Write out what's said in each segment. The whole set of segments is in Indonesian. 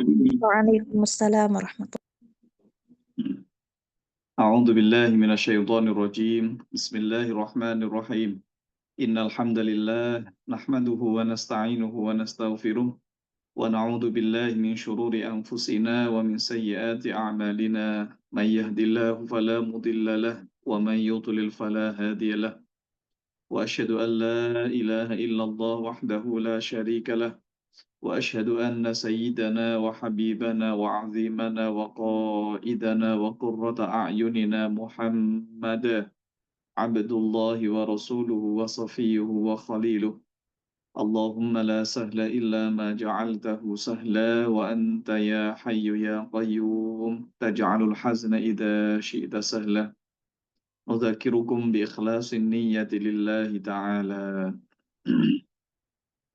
Waalaikumsalam warahmatullahi. أعوذ بالله من الشيطان الرجيم بسم الله الرحمن الرحيم إن الحمد لله نحمده ونستعينه ونستغفره ونعوذ بالله من شرور أنفسنا ومن سيئات أعمالنا من يهد الله فلا مضل له ومن يضلل فلا هادي له وأشهد أن لا إله إلا الله وحده لا شريك له وأشهد أن سيدنا وحبيبنا وعظيمنا وقائدنا وقرة أعيننا محمدا عبد الله ورسوله وصفيه وخليله اللهم لا سهل إلا ما جعلته سهلا وأنت يا حي يا قيوم تجعل الحزن إذا شئت سهلا أذكركم بإخلاص النية لله تعالى.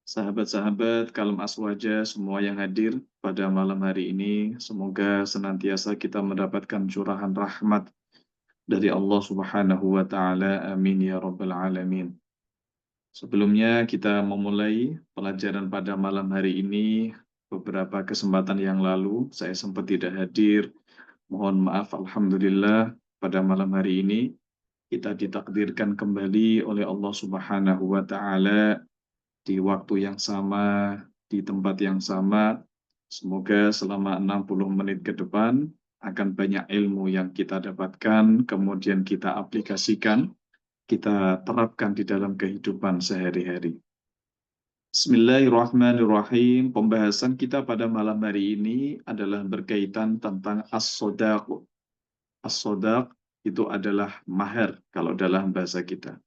Sahabat-sahabat Kalam Aswaja semua yang hadir pada malam hari ini, semoga senantiasa kita mendapatkan curahan rahmat dari Allah Subhanahu wa Ta'ala. Amin ya Rabbal 'Alamin. Sebelumnya kita memulai pelajaran pada malam hari ini. Beberapa kesempatan yang lalu saya sempat tidak hadir. Mohon maaf, alhamdulillah pada malam hari ini kita ditakdirkan kembali oleh Allah Subhanahu wa Ta'ala di waktu yang sama, di tempat yang sama. Semoga selama 60 menit ke depan akan banyak ilmu yang kita dapatkan, kemudian kita aplikasikan, kita terapkan di dalam kehidupan sehari-hari. Bismillahirrahmanirrahim. Pembahasan kita pada malam hari ini adalah berkaitan tentang as-sodaq. As-sodaq itu adalah mahar kalau dalam bahasa kita.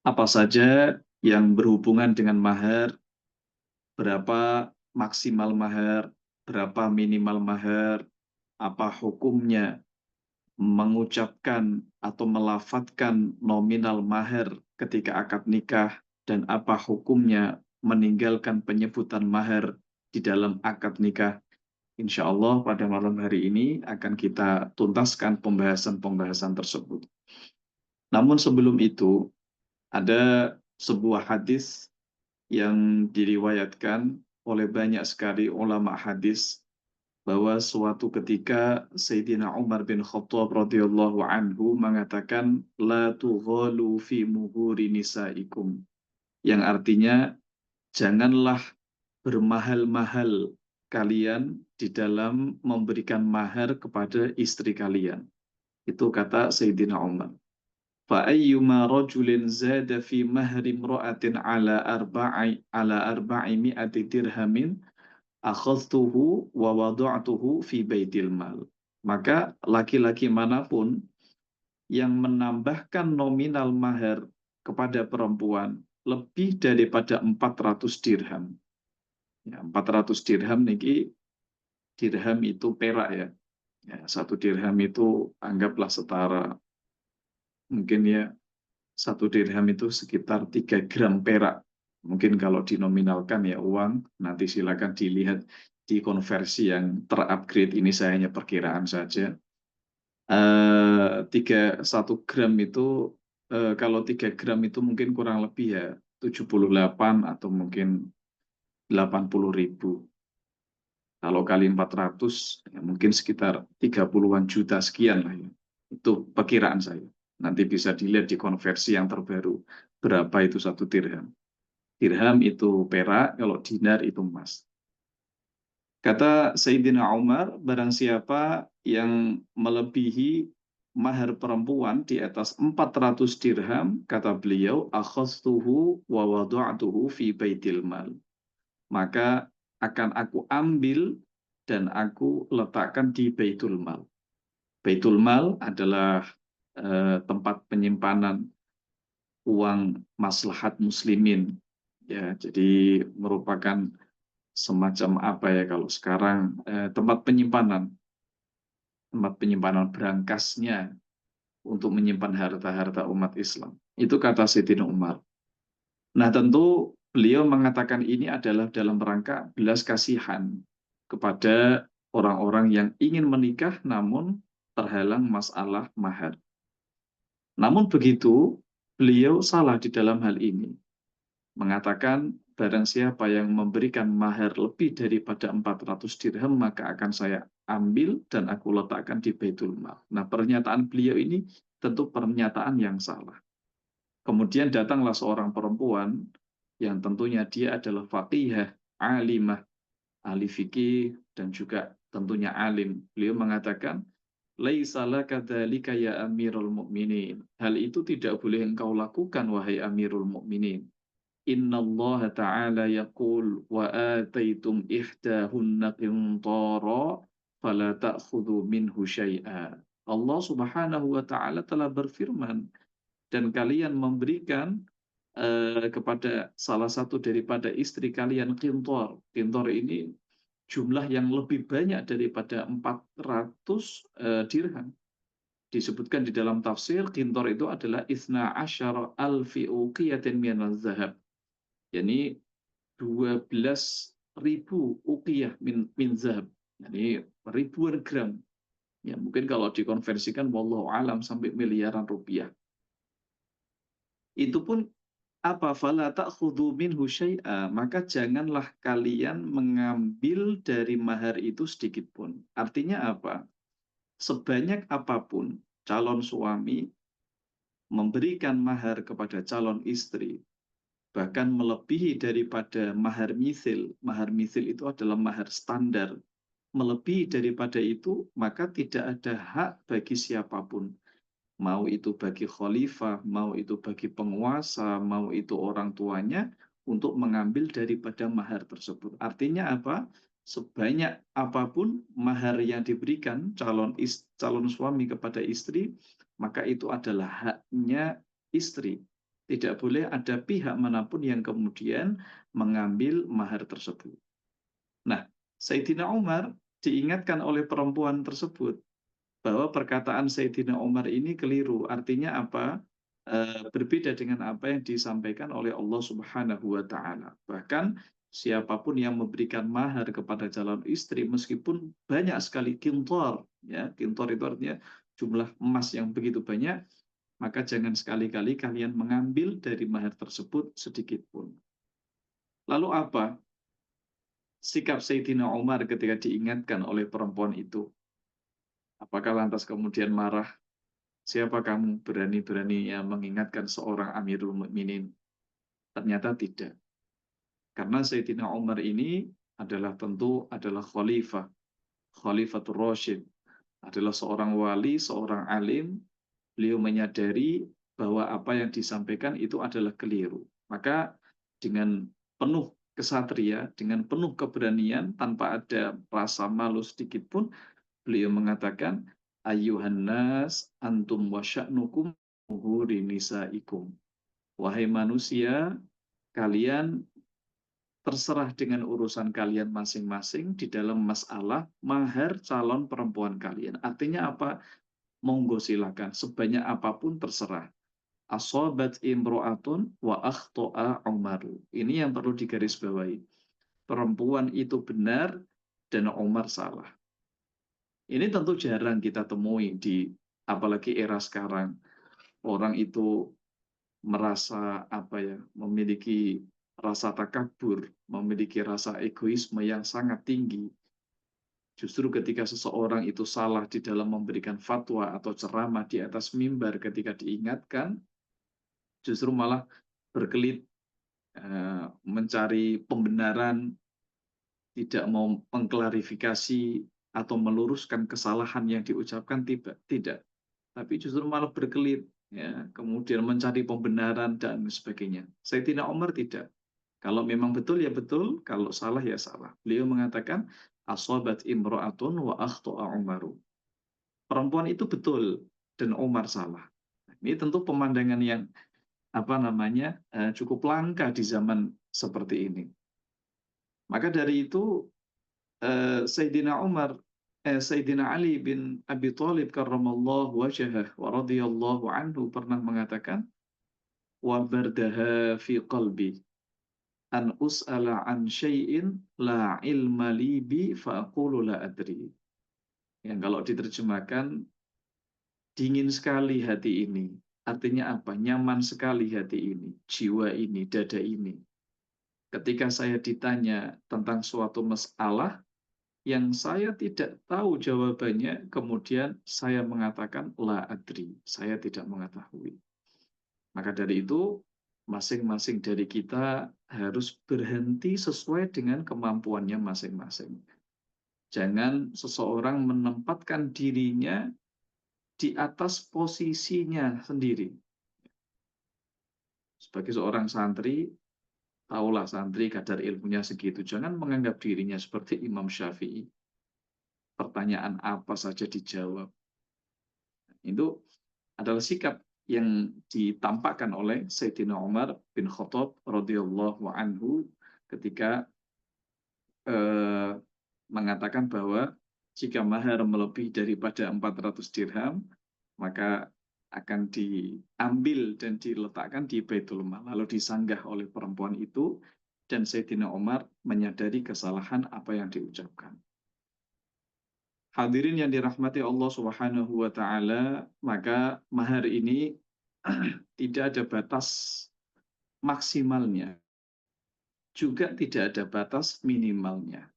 Apa saja yang berhubungan dengan mahar, berapa maksimal mahar, berapa minimal mahar, apa hukumnya mengucapkan atau melafadzkan nominal mahar ketika akad nikah, dan apa hukumnya meninggalkan penyebutan mahar di dalam akad nikah. Insya Allah pada malam hari ini akan kita tuntaskan pembahasan-pembahasan tersebut. Namun sebelum itu, ada sebuah hadis yang diriwayatkan oleh banyak sekali ulama hadis bahwa suatu ketika Sayyidina Umar bin Khattab radhiyallahu anhu mengatakan la tughalu fi muhuri nisaikum, yang artinya janganlah bermahal-mahal kalian di dalam memberikan mahar kepada istri kalian. Itu kata Sayyidina Umar. فَأَيُّمَا رَجُلٍ زَادَ فِي مَهْرِ امْرَأَةٍ عَلَى 400 دِرْهَمٍ أَخَذْتُهُ وَوَضَعْتُهُ فِي بَيْتِ الْمَالِ. Maka laki-laki manapun yang menambahkan nominal mahar kepada perempuan lebih daripada 400 dirham. Ya, 400 dirham niki, dirham itu perak ya. Ya, 1 dirham itu anggaplah setara, mungkin ya, 1 dirham itu sekitar 3 gram perak. Mungkin kalau dinominalkan ya uang, nanti silakan dilihat di konversi yang terupgrade, ini saya hanya perkiraan saja. 1 gram itu, kalau 3 gram itu mungkin kurang lebih ya 78 atau mungkin 80.000. Kalau kali 400, ya mungkin sekitar 30-an juta sekian lah ya. Itu perkiraan saya. Nanti bisa dilihat di konversi yang terbaru. Berapa itu 1 dirham. Dirham itu perak, kalau dinar itu emas. Kata Sayyidina Umar, barang siapa yang melebihi mahar perempuan di atas 400 dirham, kata beliau, akhadtuhu wa wada'tuhu fi baitil mal. Maka akan aku ambil dan aku letakkan di Baitul Mal. Baitul Mal adalah tempat penyimpanan uang maslahat muslimin. Ya, jadi merupakan semacam apa ya kalau sekarang, tempat penyimpanan berangkasnya untuk menyimpan harta-harta umat Islam. Itu kata Sayyidina Umar. Nah, tentu beliau mengatakan ini adalah dalam rangka belas kasihan kepada orang-orang yang ingin menikah namun terhalang masalah mahar. Namun begitu, beliau salah di dalam hal ini. Mengatakan barang siapa yang memberikan mahar lebih daripada 400 dirham, maka akan saya ambil dan aku letakkan di Baitul Mal. Nah, pernyataan beliau ini tentu pernyataan yang salah. Kemudian datanglah seorang perempuan yang tentunya dia adalah faqihah, alimah, ahli fikih, dan juga tentunya alim. Beliau mengatakan, "Laisa laka dzalika ya Amirul Mukminin." Hal itu tidak boleh engkau lakukan, wahai Amirul Mukminin. Innallaha ta'ala yaqul wa ataitum ihdahunna qintara fala ta'khudhu minhu syai'a. Allah Subhanahu wa taala telah berfirman, dan kalian memberikan kepada salah satu daripada istri kalian qintar. Qintar ini jumlah yang lebih banyak daripada 400 dirham. Disebutkan di dalam tafsir, qintar itu adalah isna asyara alfi uqiyatin minaz zahab. Yani 12.000 uqiyah min zahab. Yani ribuan gram. Ya, mungkin kalau dikonversikan wallahu alam sampai miliaran rupiah. Itu pun apa, fala ta'khudhu minhu syai'a, maka janganlah kalian mengambil dari mahar itu sedikit pun. Artinya apa? Sebanyak apapun calon suami memberikan mahar kepada calon istri, bahkan melebihi daripada mahar misil. Mahar misil itu adalah mahar standar. Melebihi daripada itu, maka tidak ada hak bagi siapapun, mau itu bagi khalifah, mau itu bagi penguasa, mau itu orang tuanya, untuk mengambil daripada mahar tersebut. Artinya apa? Sebanyak apapun mahar yang diberikan calon suami kepada istri, maka itu adalah haknya istri. Tidak boleh ada pihak manapun yang kemudian mengambil mahar tersebut. Nah, Sayyidina Umar diingatkan oleh perempuan tersebut bahwa perkataan Sayyidina Umar ini keliru. Artinya apa? Berbeda dengan apa yang disampaikan oleh Allah Subhanahu wa taala. Bahkan siapapun yang memberikan mahar kepada calon istri, meskipun banyak sekali kintor, ya, kintor itu artinya jumlah emas yang begitu banyak, maka jangan sekali-kali kalian mengambil dari mahar tersebut sedikit pun. Lalu apa sikap Sayyidina Umar ketika diingatkan oleh perempuan itu? Apakah lantas kemudian marah? Siapa kamu berani-beraninya mengingatkan seorang Amirul Mukminin? Ternyata tidak. Karena Sayyidina Umar ini adalah khalifah, Khalifatul Rasyid, adalah seorang wali, seorang alim. Beliau menyadari bahwa apa yang disampaikan itu adalah keliru. Maka dengan penuh kesatria, dengan penuh keberanian, tanpa ada rasa malu sedikit pun, beliau mengatakan, "Ayyuhan nas antum wa sya'nukum muhuri nisaikum." Wahai manusia, kalian terserah dengan urusan kalian masing-masing di dalam masalah mahar calon perempuan kalian. Artinya apa? Monggo silakan, sebanyak apapun terserah. Asobat imro'atun wa akhto'a Umaru. Ini yang perlu digarisbawahi. Perempuan itu benar dan Umar salah. Ini tentu jarang kita temui di apalagi era sekarang. Orang itu merasa memiliki rasa takabur, memiliki rasa egoisme yang sangat tinggi. Justru ketika seseorang itu salah di dalam memberikan fatwa atau ceramah di atas mimbar, ketika diingatkan, justru malah berkelit, mencari pembenaran, tidak mau mengklarifikasi atau meluruskan kesalahan yang diucapkan, tidak. Tapi justru malah berkelit, ya, kemudian mencari pembenaran dan sebagainya. Sayyidina Umar tidak. Kalau memang betul ya betul, kalau salah ya salah. Beliau mengatakan, asobat imro'atun wa akhto'a Umaru. Perempuan itu betul dan Umar salah. Ini tentu pemandangan yang cukup langka di zaman seperti ini. Maka dari itu Sayyidina Ali bin Abi Thalib karramallahu wajhah wa radhiyallahu anhu pernah mengatakan, wa bardaha fi qalbi an us'ala an syai'in la ilma li bi fa aqulu la adri. Yang kalau diterjemahkan, dingin sekali hati ini. Artinya apa? Nyaman sekali hati ini, jiwa ini, dada ini. Ketika saya ditanya tentang suatu masalah yang saya tidak tahu jawabannya, kemudian saya mengatakan la adri, saya tidak mengetahui. Maka dari itu, masing-masing dari kita harus berhenti sesuai dengan kemampuannya masing-masing. Jangan seseorang menempatkan dirinya di atas posisinya sendiri. Sebagai seorang santri, tahulah santri kadar ilmunya segitu. Jangan menganggap dirinya seperti Imam Syafi'i. Pertanyaan apa saja dijawab. Itu adalah sikap yang ditampakkan oleh Sayyidina Umar bin Khattab radhiyallahu anhu ketika eh, mengatakan bahwa jika mahar melebihi daripada 400 dirham, maka akan diambil dan diletakkan di Baitul Mal, lalu disanggah oleh perempuan itu, dan Sayyidina Umar menyadari kesalahan apa yang diucapkan. Hadirin yang dirahmati Allah Subhanahu wa taala, maka mahar ini tidak ada batas maksimalnya, juga tidak ada batas minimalnya.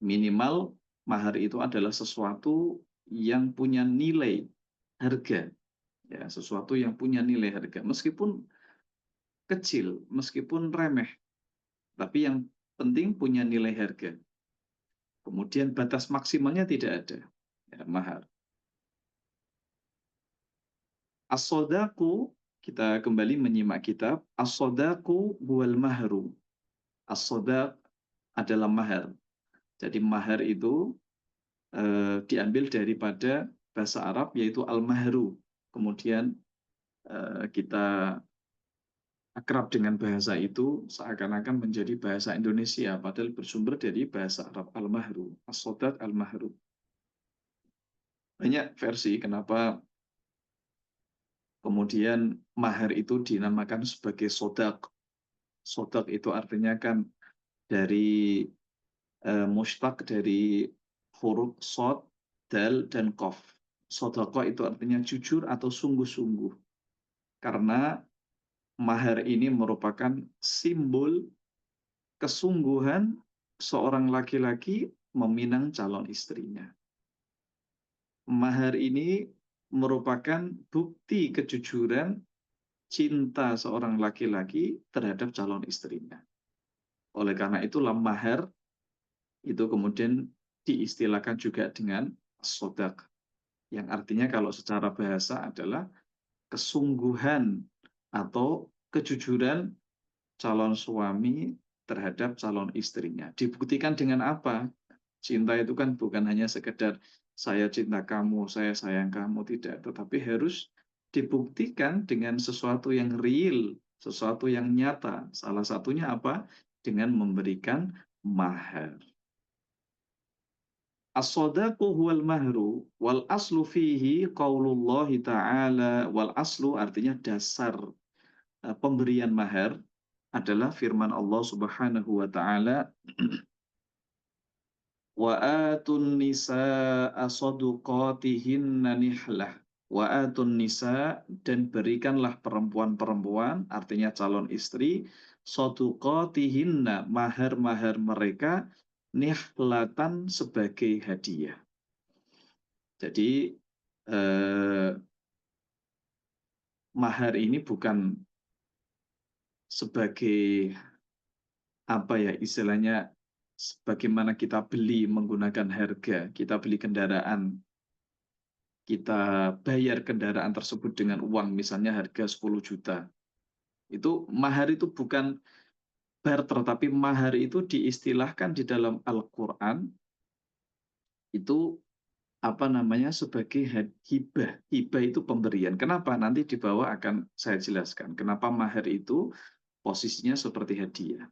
Minimal mahar itu adalah sesuatu yang punya nilai harga, ya, sesuatu yang punya nilai harga, meskipun kecil, meskipun remeh, tapi yang penting punya nilai harga. Kemudian batas maksimalnya tidak ada, ya, mahar. As-sodaku, kita kembali menyimak kitab. As-sodaku huwal mahru. As-sodak adalah mahar. Jadi mahar itu diambil daripada bahasa Arab, yaitu al-mahru. Kemudian kita akrab dengan bahasa itu seakan-akan menjadi bahasa Indonesia, padahal bersumber dari bahasa Arab al-mahru, as-sodak al-mahru. Banyak versi kenapa kemudian mahar itu dinamakan sebagai sodak. Sodak itu artinya kan dari mustaq dari huruf sod, dal, dan kof. Sodako itu artinya jujur atau sungguh-sungguh. Karena mahar ini merupakan simbol kesungguhan seorang laki-laki meminang calon istrinya. Mahar ini merupakan bukti kejujuran cinta seorang laki-laki terhadap calon istrinya. Oleh karena itulah mahar itu kemudian diistilahkan juga dengan sodak, yang artinya kalau secara bahasa adalah kesungguhan atau kejujuran calon suami terhadap calon istrinya. Dibuktikan dengan apa? Cinta itu kan bukan hanya sekedar saya cinta kamu, saya sayang kamu, tidak. Tetapi harus dibuktikan dengan sesuatu yang real, sesuatu yang nyata. Salah satunya apa? Dengan memberikan mahar. As-sadaqu huwal mahru wal aslu fihi qaulullahi ta'ala, wal aslu artinya dasar pemberian mahar adalah firman Allah Subhanahu wa taala, wa atun nisaa saduqatihinna nihlah, wa atun nisa, dan berikanlah perempuan-perempuan artinya calon istri saduqatihinna, mahar-mahar mereka, nihlatan, sebagai hadiah. Jadi mahar ini bukan sebagai apa ya istilahnya, sebagaimana kita beli menggunakan harga, kita beli kendaraan, kita bayar kendaraan tersebut dengan uang, misalnya harga 10 juta. Itu mahar itu bukan barter, tapi mahar itu diistilahkan di dalam Al-Qur'an itu apa namanya, sebagai hibah. Hibah itu pemberian. Kenapa? Nanti di bawah akan saya jelaskan kenapa mahar itu posisinya seperti hadiah.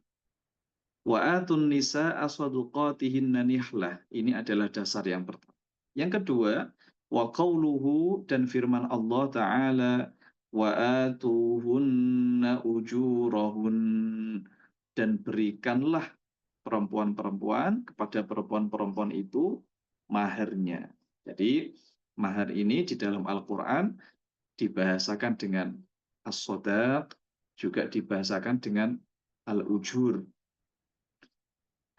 Wa atun nisa aswaduqatihinna nihlah. Ini adalah dasar yang pertama. Yang kedua, wa qauluhu, dan firman Allah Ta'ala, wa atuhunna ujurahun, dan berikanlah perempuan-perempuan, kepada perempuan-perempuan itu maharnya. Jadi mahar ini di dalam Al-Quran dibahasakan dengan as-sodaq, juga dibahasakan dengan al-ujur.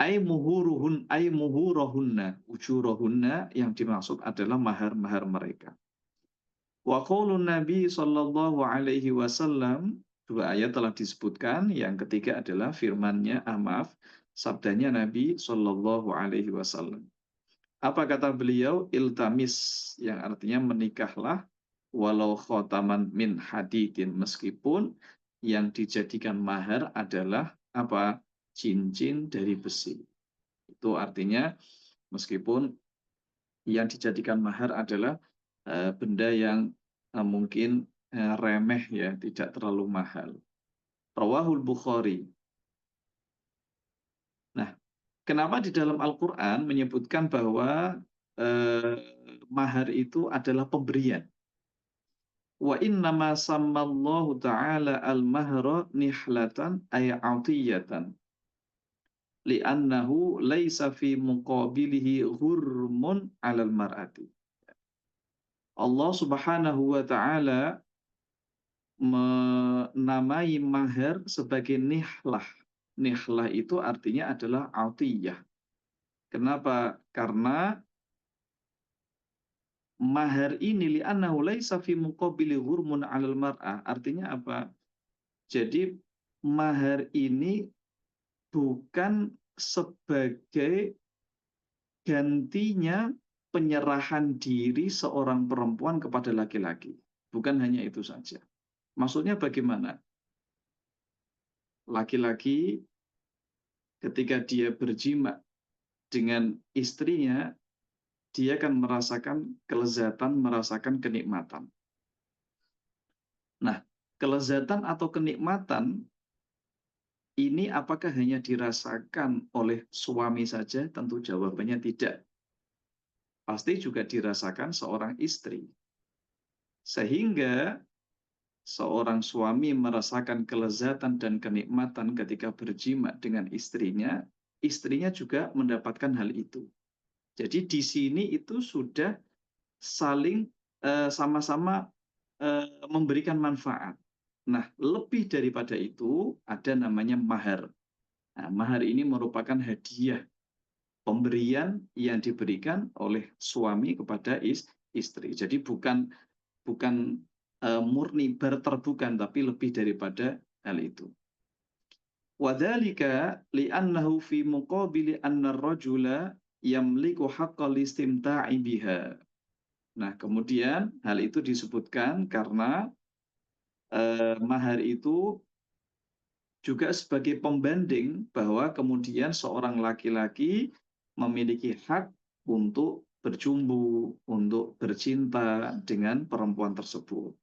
Ai muhurohunna. Ujurohunna yang dimaksud adalah mahar-mahar mereka. Wa qaulun Nabi sallallahu alaihi wasallam, dua ayat telah disebutkan, yang ketiga adalah firman-Nya, maaf, sabdanya Nabi sallallahu alaihi wasallam. Apa kata beliau? Iltamis, yang artinya menikahlah walau khotaman min hadidin, meskipun yang dijadikan mahar adalah apa? Cincin dari besi. Itu artinya meskipun yang dijadikan mahar adalah benda yang mungkin remeh ya, tidak terlalu mahal. Rawahul Bukhari. Nah, kenapa di dalam Al-Quran menyebutkan bahwa eh, mahar itu adalah pemberian? Wa innama sammallahu ta'ala al-mahra nihlatan ay atiyatan li'annahu laisa fi muqabilihi ghurmun 'alal mar'ati. Allah Subhanahu wa taala menamai mahar sebagai nihlah. Nihlah itu artinya adalah atiyah. Kenapa? Karena mahar ini li'annahu laisa fi muqabili ghurmun 'alal mar'ah. Artinya apa? Jadi mahar ini bukan sebagai gantinya penyerahan diri seorang perempuan kepada laki-laki. Bukan hanya itu saja. Maksudnya bagaimana? Laki-laki ketika dia berjima dengan istrinya, dia akan merasakan kelezatan, merasakan kenikmatan. Nah, kelezatan atau kenikmatan ini apakah hanya dirasakan oleh suami saja? Tentu jawabannya tidak. Pasti juga dirasakan seorang istri. Sehingga seorang suami merasakan kelezatan dan kenikmatan ketika berjima dengan istrinya, istrinya juga mendapatkan hal itu. Jadi di sini itu sudah saling sama-sama memberikan manfaat. Nah, lebih daripada itu ada namanya mahar. Nah, mahar ini merupakan hadiah, pemberian yang diberikan oleh suami kepada istri. Jadi bukan murni barter, bukan, tapi lebih daripada hal itu. Wadzalika li'annahu fi muqabili anna ar-rajula yamliku haqqal istimta'i biha. Nah, kemudian hal itu disebutkan karena mahar itu juga sebagai pembanding bahwa kemudian seorang laki-laki memiliki hak untuk berjumbu, untuk bercinta dengan perempuan tersebut.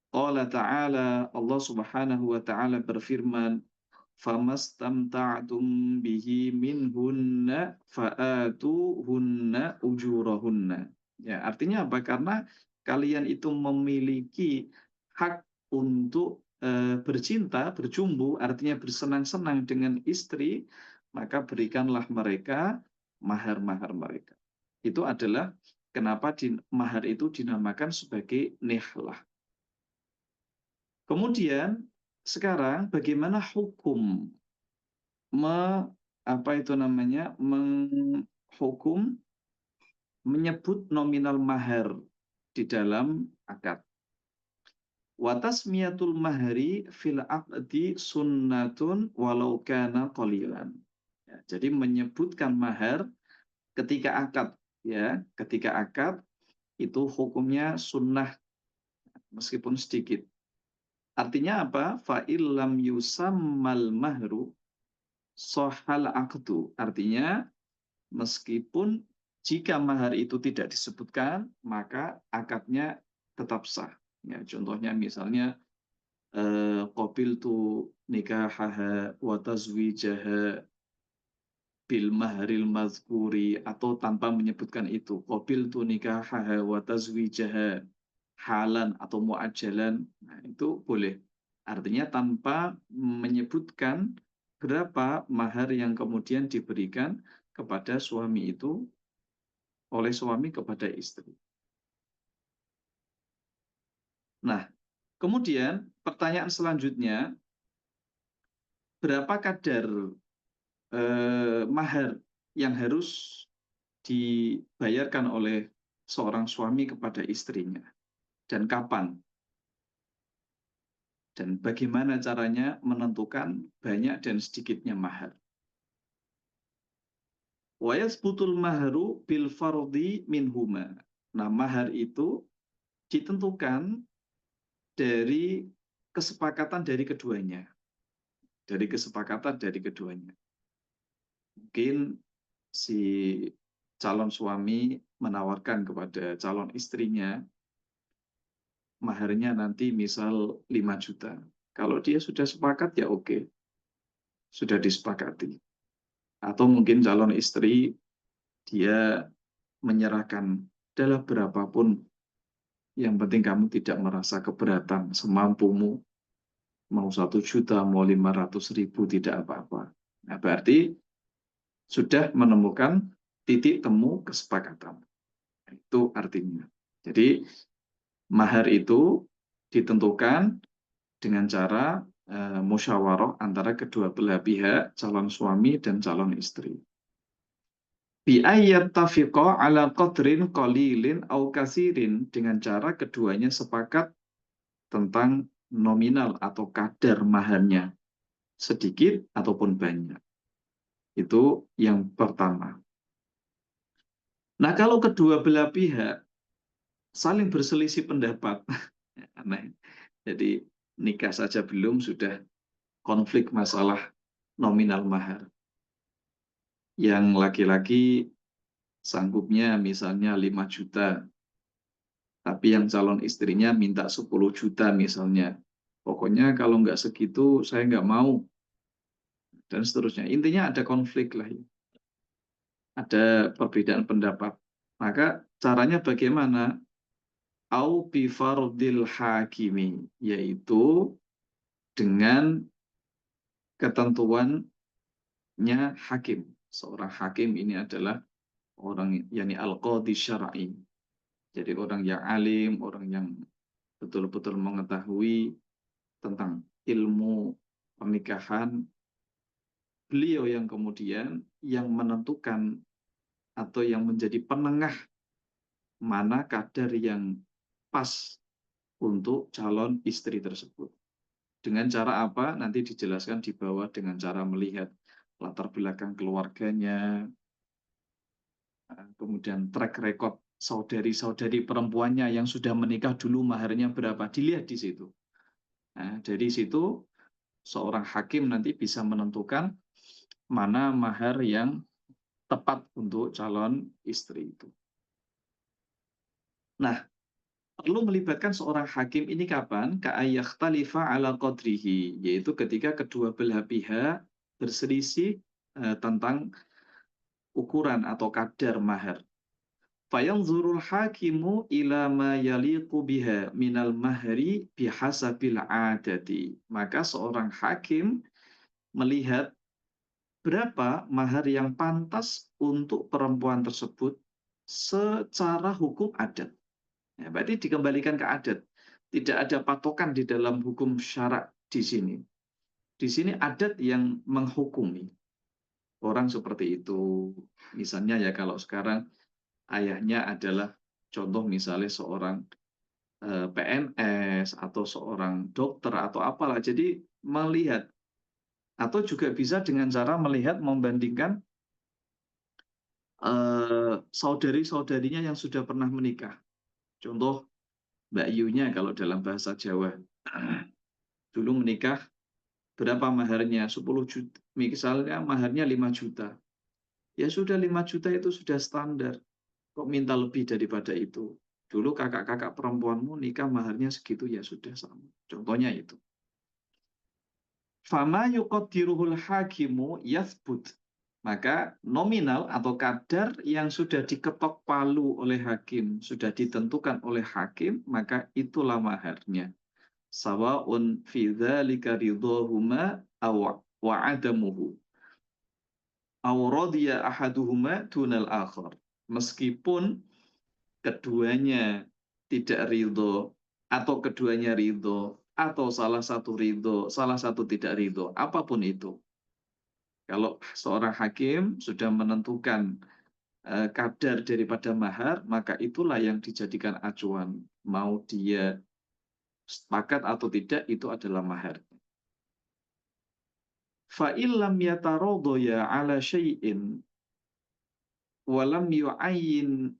Qala ta'ala, Allah Subhanahu wa ta'ala berfirman, "Famastamta'tum bihi minhunna fa'atuhunna ujurahunna." Ya, artinya apa? Karena kalian itu memiliki hak untuk bercinta, berjumbu, artinya bersenang-senang dengan istri, maka berikanlah mereka mahar-mahar mereka. Itu adalah kenapa mahar itu dinamakan sebagai nihlah. Kemudian sekarang bagaimana hukum menghukum menyebut nominal mahar di dalam akad. Wa tasmiyatul mahari fil aqdi sunnatun walau kana qalilan. Ya, jadi menyebutkan mahar ketika akad, ya, ketika akad itu hukumnya sunnah meskipun sedikit. Artinya apa? Fa'il lam yusammal mahru sohal aqdu. Artinya meskipun jika mahar itu tidak disebutkan, maka akadnya tetap sah. Ya, contohnya misalnya qabil tu nikahaha wa tazwijaha bil mahril mazkuri, atau tanpa menyebutkan itu. Qabil tu nikahaha wa tazwijaha halan atau muajalan. Nah, itu boleh. Artinya tanpa menyebutkan berapa mahar yang kemudian diberikan kepada suami itu oleh suami kepada istri. Nah, kemudian pertanyaan selanjutnya, berapa kadar mahar yang harus dibayarkan oleh seorang suami kepada istrinya dan kapan, dan bagaimana caranya menentukan banyak dan sedikitnya mahar. Wa yasbutul mahru bil fardhi minhuma. Nah, mahar itu ditentukan dari kesepakatan dari keduanya. Dari kesepakatan dari keduanya. Mungkin si calon suami menawarkan kepada calon istrinya maharnya nanti misal 5 juta. Kalau dia sudah sepakat ya oke, sudah disepakati. Atau mungkin calon istri dia menyerahkan dalam berapapun, yang penting kamu tidak merasa keberatan, semampumu, mau 1 juta, mau 500.000, tidak apa-apa. Nah, berarti sudah menemukan titik temu kesepakatan. Itu artinya. Jadi mahar itu ditentukan dengan cara musyawarah antara kedua belah pihak, calon suami dan calon istri. Bi ayyattafiqa ala qadrin qalilin au kasirin, dengan cara keduanya sepakat tentang nominal atau kadar maharnya, sedikit ataupun banyak. Itu yang pertama. Nah, kalau kedua belah pihak saling berselisih pendapat, aneh. Jadi nikah saja belum sudah konflik masalah nominal mahar. Yang laki-laki sanggupnya misalnya 5 juta, tapi yang calon istrinya minta 10 juta misalnya. Pokoknya kalau nggak segitu saya nggak mau, dan seterusnya. Intinya ada konflik lah, ada perbedaan pendapat. Maka caranya bagaimana? Au bifardil hakimi, yaitu dengan ketentuannya hakim. Seorang hakim ini adalah orang, yakni al-qadhi syar'i. Jadi orang yang alim, orang yang betul-betul mengetahui tentang ilmu pernikahan, beliau yang kemudian yang menentukan atau yang menjadi penengah mana kadar yang pas untuk calon istri tersebut. Dengan cara apa? Nanti dijelaskan di bawah, dengan cara melihat latar belakang keluarganya, kemudian track record saudari-saudari perempuannya yang sudah menikah dulu maharnya berapa, dilihat di situ. Nah, dari situ seorang hakim nanti bisa menentukan mana mahar yang tepat untuk calon istri itu. Nah, perlu melibatkan seorang hakim ini kapan? Ka'ayyakhtalifa ala qadrihi, yaitu ketika kedua belah pihak berselisih tentang ukuran atau kadar mahar. Fayanzurul hakimu ila ma yaliqu biha minal mahri bihasabil adati. Maka seorang hakim melihat berapa mahar yang pantas untuk perempuan tersebut secara hukum adat. Ya, berarti dikembalikan ke adat. Tidak ada patokan di dalam hukum syarak di sini. Di sini adat yang menghukumi orang seperti itu. Misalnya ya kalau sekarang ayahnya adalah contoh misalnya seorang PNS atau seorang dokter atau apalah. Jadi melihat, atau juga bisa dengan cara melihat, membandingkan saudari-saudarinya yang sudah pernah menikah. Contoh Mbak Yunya kalau dalam bahasa Jawa. Dulu menikah, berapa maharnya? 10 juta. Misalnya maharnya 5 juta. Ya sudah, 5 juta itu sudah standar. Kok minta lebih daripada itu? Dulu kakak-kakak perempuanmu nikah maharnya segitu, ya sudah sama. Contohnya itu. Fama yuqaddiruhul hakimu yathbut. Maka nominal atau kadar yang sudah diketok palu oleh hakim, sudah ditentukan oleh hakim, maka itulah maharnya. Sawa'un fi dzalika ridhahuma aw wa'adamuhu. Aw radiya ahaduhuma dunal akhar. Meskipun keduanya tidak ridho atau keduanya ridho, atau salah satu ridho, salah satu tidak ridho, apapun itu. Kalau seorang hakim sudah menentukan kadar daripada mahar, maka itulah yang dijadikan acuan. Mau dia sepakat atau tidak, itu adalah mahar. Fa'illam yatarodoya ala syai'in walam yu'ayyin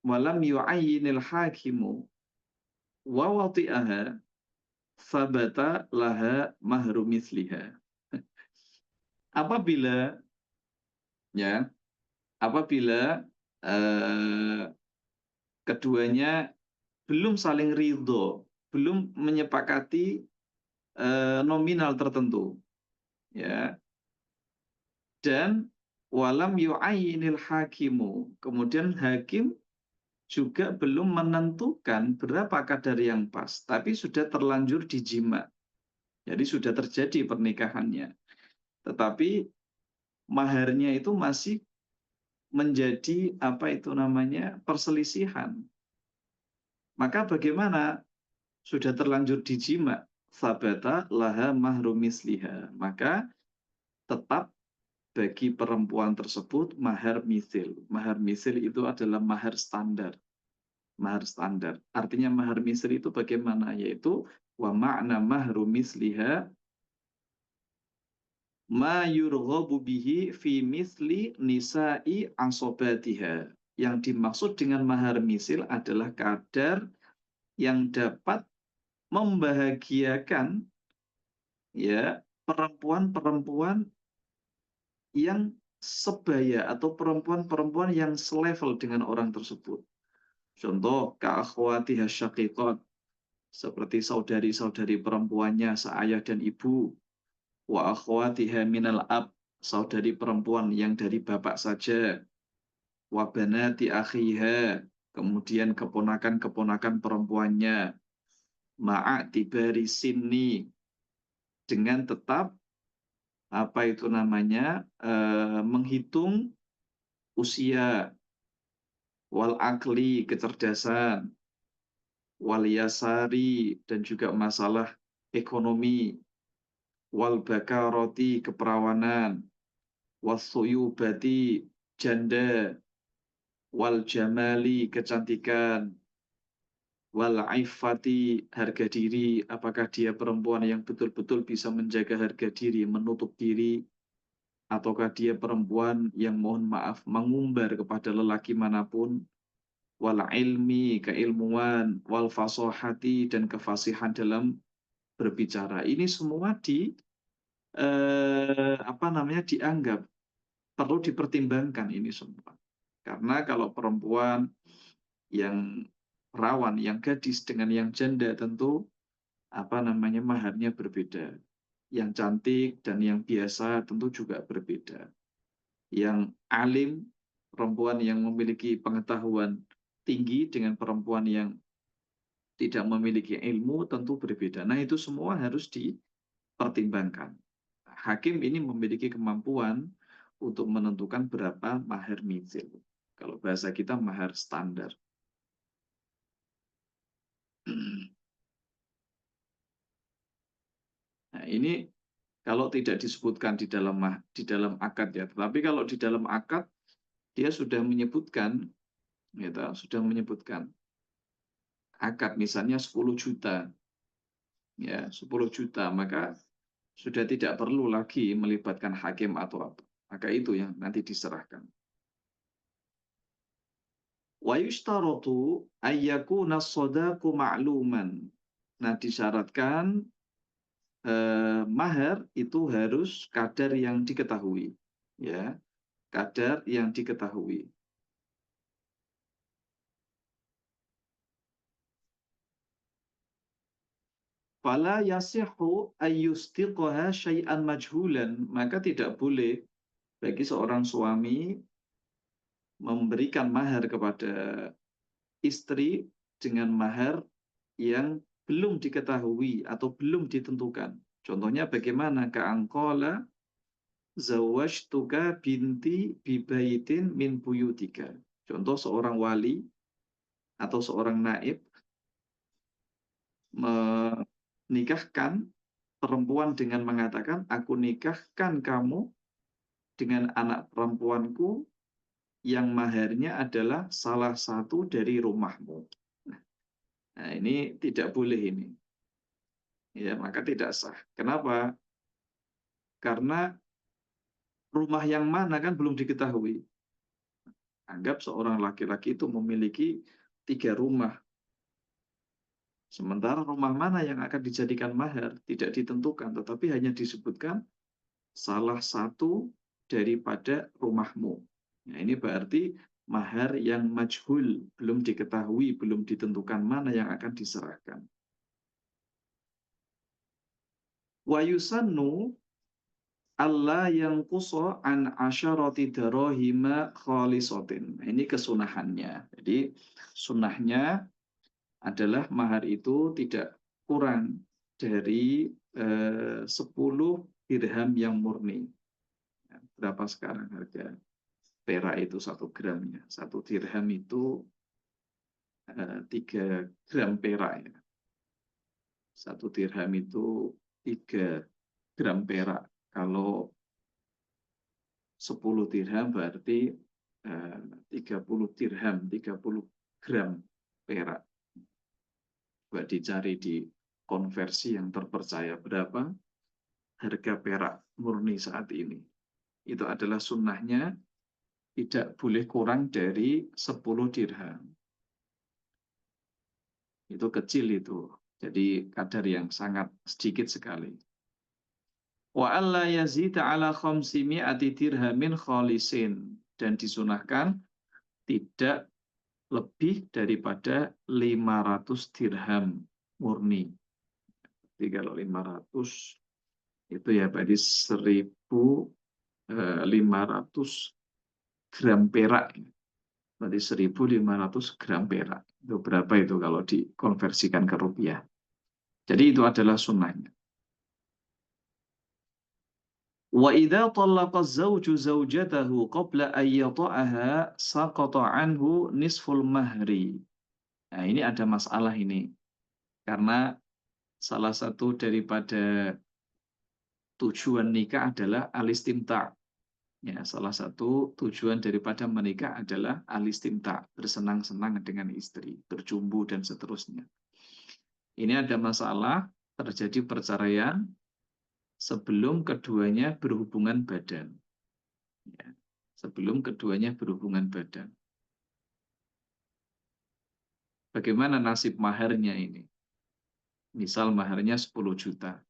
walam yu'ayyinil hakimu wa wati'aha fabata laha mahru misliha. Apabila ya, apabila eh, keduanya belum saling ridho, belum menyepakati nominal tertentu, ya, dan walam yu'ayyinil hakimu, kemudian hakim juga belum menentukan berapa kadar yang pas, tapi sudah terlanjur dijima. Jadi sudah terjadi pernikahannya. Tetapi maharnya itu masih menjadi apa itu namanya perselisihan. Maka bagaimana? Sudah terlanjur dijima, sabata laha mahru misliha. Maka tetap bagi perempuan tersebut mahar misil. Mahar misil itu adalah mahar standar. Mahar standar. Artinya mahar misil itu bagaimana? Yaitu wa ma'na mahru misliha ma yurghabu bihi fi misli nisa'i asobatiha. Yang dimaksud dengan mahar misil adalah kadar yang dapat membahagiakan ya perempuan-perempuan yang sebaya atau perempuan-perempuan yang selevel dengan orang tersebut. Contoh, ka'akhwatiha syaqiqat, seperti saudari-saudari perempuannya seayah dan ibu, wa akhwatiha minal ab, saudari perempuan yang dari bapak saja, wa banati akhiha, kemudian keponakan-keponakan perempuannya, ma'atibari sinni, dengan tetap apa itu namanya menghitung usia, wal akli kecerdasan, wal yasari dan juga masalah ekonomi, wal bakaroti keperawanan, wasuyubati janda, wal jamali kecantikan, wal aifati harga diri, apakah dia perempuan yang betul-betul bisa menjaga harga diri, menutup diri, ataukah dia perempuan yang mohon maaf mengumbar kepada lelaki manapun, wal ilmi keilmuan, wal fasohati dan kefasihan dalam berbicara. Ini semua apa namanya dianggap perlu dipertimbangkan ini semua. Karena kalau perempuan yang perawan, yang gadis dengan yang janda tentu apa namanya maharnya berbeda. Yang cantik dan yang biasa tentu juga berbeda. Yang alim, perempuan yang memiliki pengetahuan tinggi dengan perempuan yang tidak memiliki ilmu tentu berbeda. Nah, itu semua harus dipertimbangkan. Hakim ini memiliki kemampuan untuk menentukan berapa mahar mithil. Kalau bahasa kita mahar standar. Nah, ini kalau tidak disebutkan di dalam akad ya, tetapi kalau di dalam akad dia sudah menyebutkan, gitu, sudah menyebutkan akad misalnya 10 juta, ya 10 juta, maka sudah tidak perlu lagi melibatkan hakim atau apa. Maka itu yang nanti diserahkan. Wa yushtaratu ayyakuna as-sadaqu ma'luman. Nah, disyaratkan mahar itu harus kadar yang diketahui, ya, kadar yang diketahui. Fala yasihu ayyustiqaha syai'an majhulan, maka tidak boleh bagi seorang suami memberikan mahar kepada istri dengan mahar yang belum diketahui atau belum ditentukan. Contohnya bagaimana? Ka'angkola zawajtuka binti bibaitin min buyutika. Contoh seorang wali atau seorang naib nikahkan perempuan dengan mengatakan, aku nikahkan kamu dengan anak perempuanku yang maharnya adalah salah satu dari rumahmu. Nah, ini tidak boleh ini. Ya, maka tidak sah. Kenapa? Karena rumah yang mana kan belum diketahui. Anggap seorang laki-laki itu memiliki 3 rumah. Sementara rumah mana yang akan dijadikan mahar tidak ditentukan, tetapi hanya disebutkan salah satu daripada rumahmu. Nah, ini berarti mahar yang majhul, belum diketahui, belum ditentukan mana yang akan diserahkan. Wa yusannu Allah yang kuso an asyarati darahima khalisotin. Ini kesunahannya. Jadi sunahnya adalah mahar itu tidak kurang dari 10 dirham yang murni. Berapa sekarang harga perak itu 1 gramnya? 1 dirham itu 3 gram perak ya. 1 dirham itu 3 gram perak. Kalau 10 dirham berarti 30 dirham, 30 gram perak. Coba dicari di konversi yang terpercaya berapa harga perak murni saat ini. Itu adalah sunnahnya tidak boleh kurang dari 10 dirham. Itu kecil itu. Jadi kadar yang sangat sedikit sekali. Wa alla yazida ala khamsimi'ati dirhamin khalisin. Dan disunahkan tidak lebih daripada 500 dirham murni. Jadi kalau 500 itu ya berarti 1.500 gram perak. Berarti 1.500 gram perak. Itu berapa itu kalau dikonversikan ke rupiah. Jadi itu adalah sunnahnya. Wa idza talaqa az-zawju zawjatahu qabla an yata'aha saqata anhu nisful mahri. Nah, ini ada masalah ini. Karena salah satu daripada tujuan nikah adalah alistimta. Ya, salah satu tujuan daripada menikah adalah alistimta, bersenang-senang dengan istri, berjumbu dan seterusnya. Ini ada masalah, terjadi perceraian sebelum keduanya berhubungan badan. Ya, sebelum keduanya berhubungan badan. Bagaimana nasib maharnya ini? Misal maharnya 10 juta.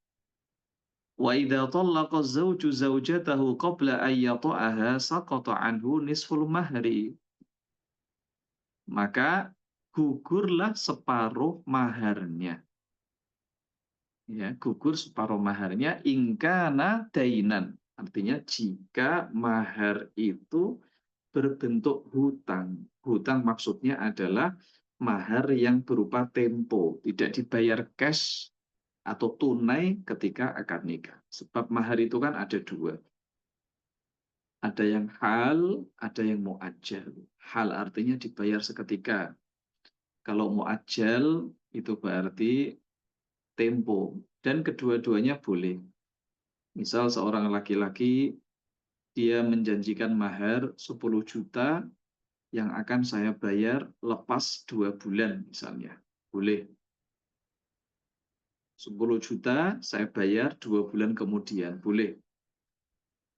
Wa idza talaqa az-zawju zawjatahu qabla an yata'aha saqata anhu nisful mahri. Maka gugurlah separuh maharnya. Ya, gugur separuh maharnya ingkana dainan. Artinya jika mahar itu berbentuk hutang. Hutang maksudnya adalah mahar yang berupa tempo, tidak dibayar cash atau tunai ketika akad nikah. Sebab mahar itu kan ada 2. Ada yang hal, ada yang muajjal. Hal artinya dibayar seketika. Kalau muajjal itu berarti tempo. Dan kedua-duanya boleh. Misal seorang laki-laki, dia menjanjikan mahar 10 juta yang akan saya bayar lepas 2 bulan misalnya. Boleh. 10 juta saya bayar 2 bulan kemudian. Boleh.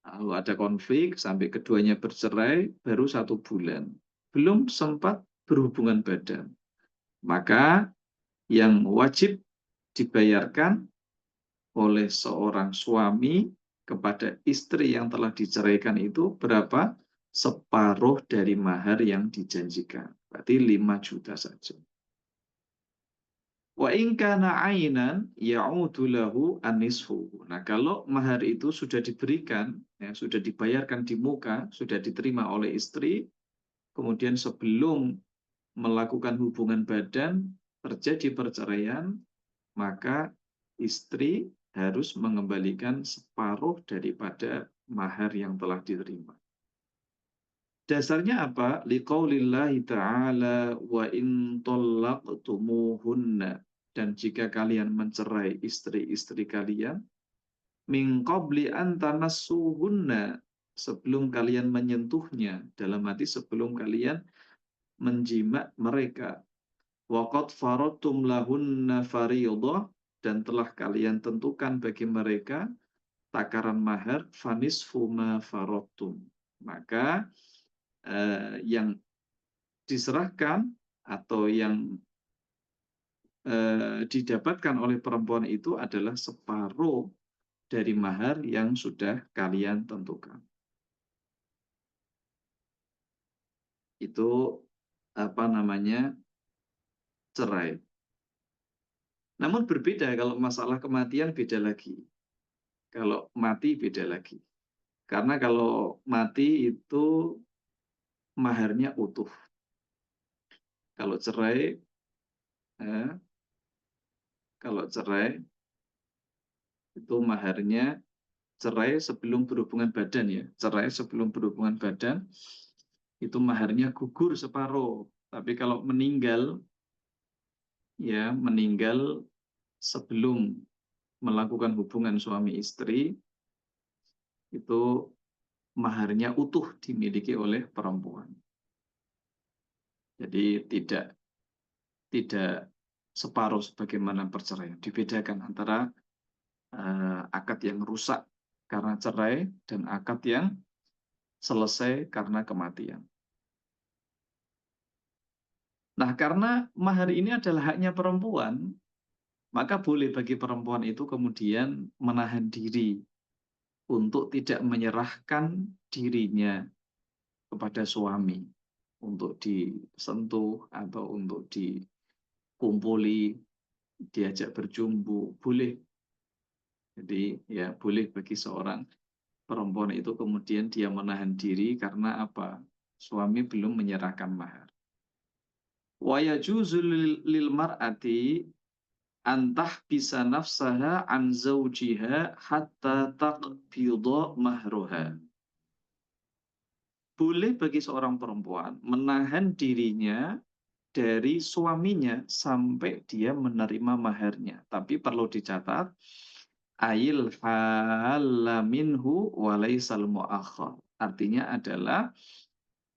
Lalu ada konflik sampai keduanya bercerai baru 1 bulan. Belum sempat berhubungan badan. Maka yang wajib dibayarkan oleh seorang suami kepada istri yang telah diceraikan itu berapa? Separuh dari mahar yang dijanjikan. Berarti 5 juta saja. Wa in kana 'ainan ya'udu lahu an-nisfu. Nah, kalau mahar itu sudah diberikan, ya, sudah dibayarkan di muka, sudah diterima oleh istri, kemudian sebelum melakukan hubungan badan terjadi perceraian, maka istri harus mengembalikan separuh daripada mahar yang telah diterima. Dasarnya apa? Liqaulillahi ta'ala wa in tallaqtumuhunna. dan jika kalian mencerai istri-istri kalian, min qabli an tamassuhunna, sebelum kalian menyentuhnya, dalam arti sebelum kalian menjimat mereka. Wa qad faradtum lahunna fariidhah, dan telah kalian tentukan bagi mereka takaran mahar, fanisfu ma faradtum. Maka yang diserahkan atau yang didapatkan oleh perempuan itu adalah separuh dari mahar yang sudah kalian tentukan. Itu apa namanya, cerai. Namun berbeda kalau masalah kematian, beda lagi. Kalau mati beda lagi. Karena kalau mati itu maharnya utuh. Kalau cerai, eh, kalau cerai itu maharnya, cerai sebelum berhubungan badan ya. Cerai sebelum berhubungan badan itu maharnya gugur separuh. Tapi kalau meninggal, ya meninggal sebelum melakukan hubungan suami istri, itu maharnya utuh dimiliki oleh perempuan. Jadi tidak separuh sebagaimana perceraian. Dibedakan antara akad yang rusak karena cerai dan akad yang selesai karena kematian. Nah, karena mahar ini adalah haknya perempuan, maka boleh bagi perempuan itu kemudian menahan diri untuk tidak menyerahkan dirinya kepada suami untuk disentuh atau untuk dikumpuli, diajak berjumbu, boleh. Jadi ya boleh bagi seorang perempuan itu kemudian dia menahan diri karena apa? Suami belum menyerahkan mahar. Wa yajuzu lil mar'ati antah bisa nafsaha an zawjiha hatta taqbidha mahruha. Boleh bagi seorang perempuan menahan dirinya dari suaminya sampai dia menerima maharnya. Tapi perlu dicatat, ayil hala minhu walaisal mu'akhkhar. Artinya adalah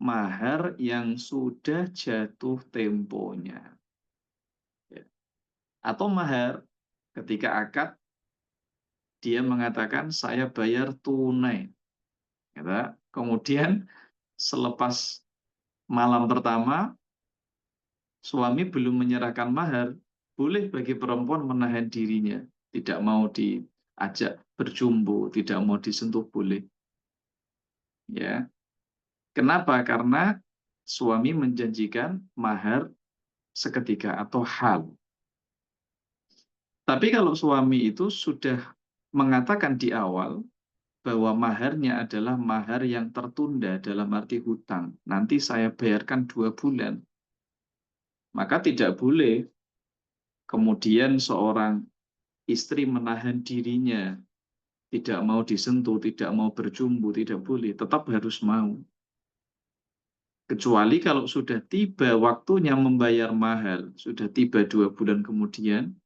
mahar yang sudah jatuh temponya. Atau mahar ketika akad dia mengatakan saya bayar tunai. Kemudian selepas malam pertama suami belum menyerahkan mahar, boleh bagi perempuan menahan dirinya, tidak mau diajak berjumbu, tidak mau disentuh, boleh. Ya. Kenapa? Karena suami menjanjikan mahar seketika atau hal. Tapi kalau suami itu sudah mengatakan di awal bahwa maharnya adalah mahar yang tertunda dalam arti hutang, nanti saya bayarkan 2 bulan, maka tidak boleh kemudian seorang istri menahan dirinya, tidak mau disentuh, tidak mau berjumbu, tidak boleh, tetap harus mau. Kecuali kalau sudah tiba waktunya membayar mahar, sudah tiba 2 bulan kemudian,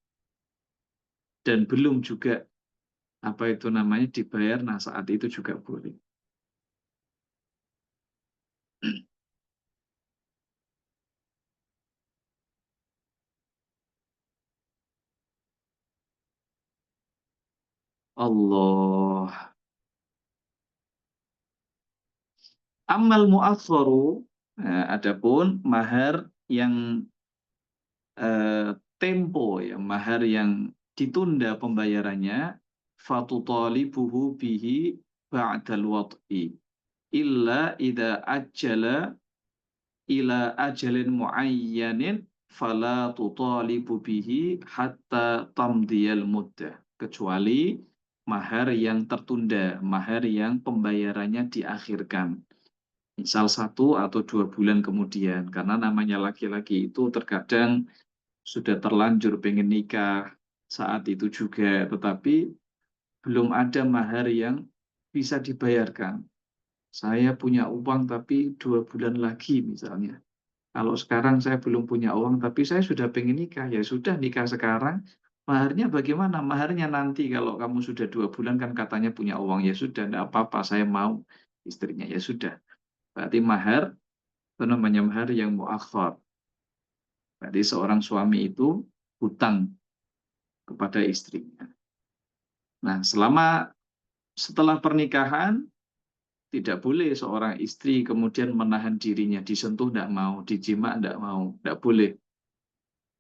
dan belum juga apa itu namanya dibayar, nah saat itu juga boleh. Allah. Amal mu'assaru, adapun mahar yang tempo, ya mahar yang ditunda pembayarannya, fatutalibuhu bihi ba'dal wad'i illa idza ajjala ila ajalin muayyanin fala tutalibu bihi hatta tamdiyal muddah, kecuali mahar yang tertunda, mahar yang pembayarannya diakhirkan, misal 1 atau 2 bulan kemudian, karena namanya laki-laki itu terkadang sudah terlanjur pengen nikah saat itu juga, tetapi belum ada mahar yang bisa dibayarkan. Saya punya uang tapi 2 bulan lagi misalnya. Kalau sekarang saya belum punya uang, tapi saya sudah pengen nikah, ya sudah nikah sekarang. Maharnya bagaimana? Maharnya nanti kalau kamu sudah 2 bulan kan katanya punya uang, ya sudah, tidak apa-apa, saya mau istrinya, ya sudah. Berarti mahar, itu namanya mahar yang muakhar. Berarti seorang suami itu hutang kepada istrinya. Nah, setelah pernikahan, tidak boleh seorang istri kemudian menahan dirinya, disentuh tidak mau, dijima tidak mau, tidak boleh.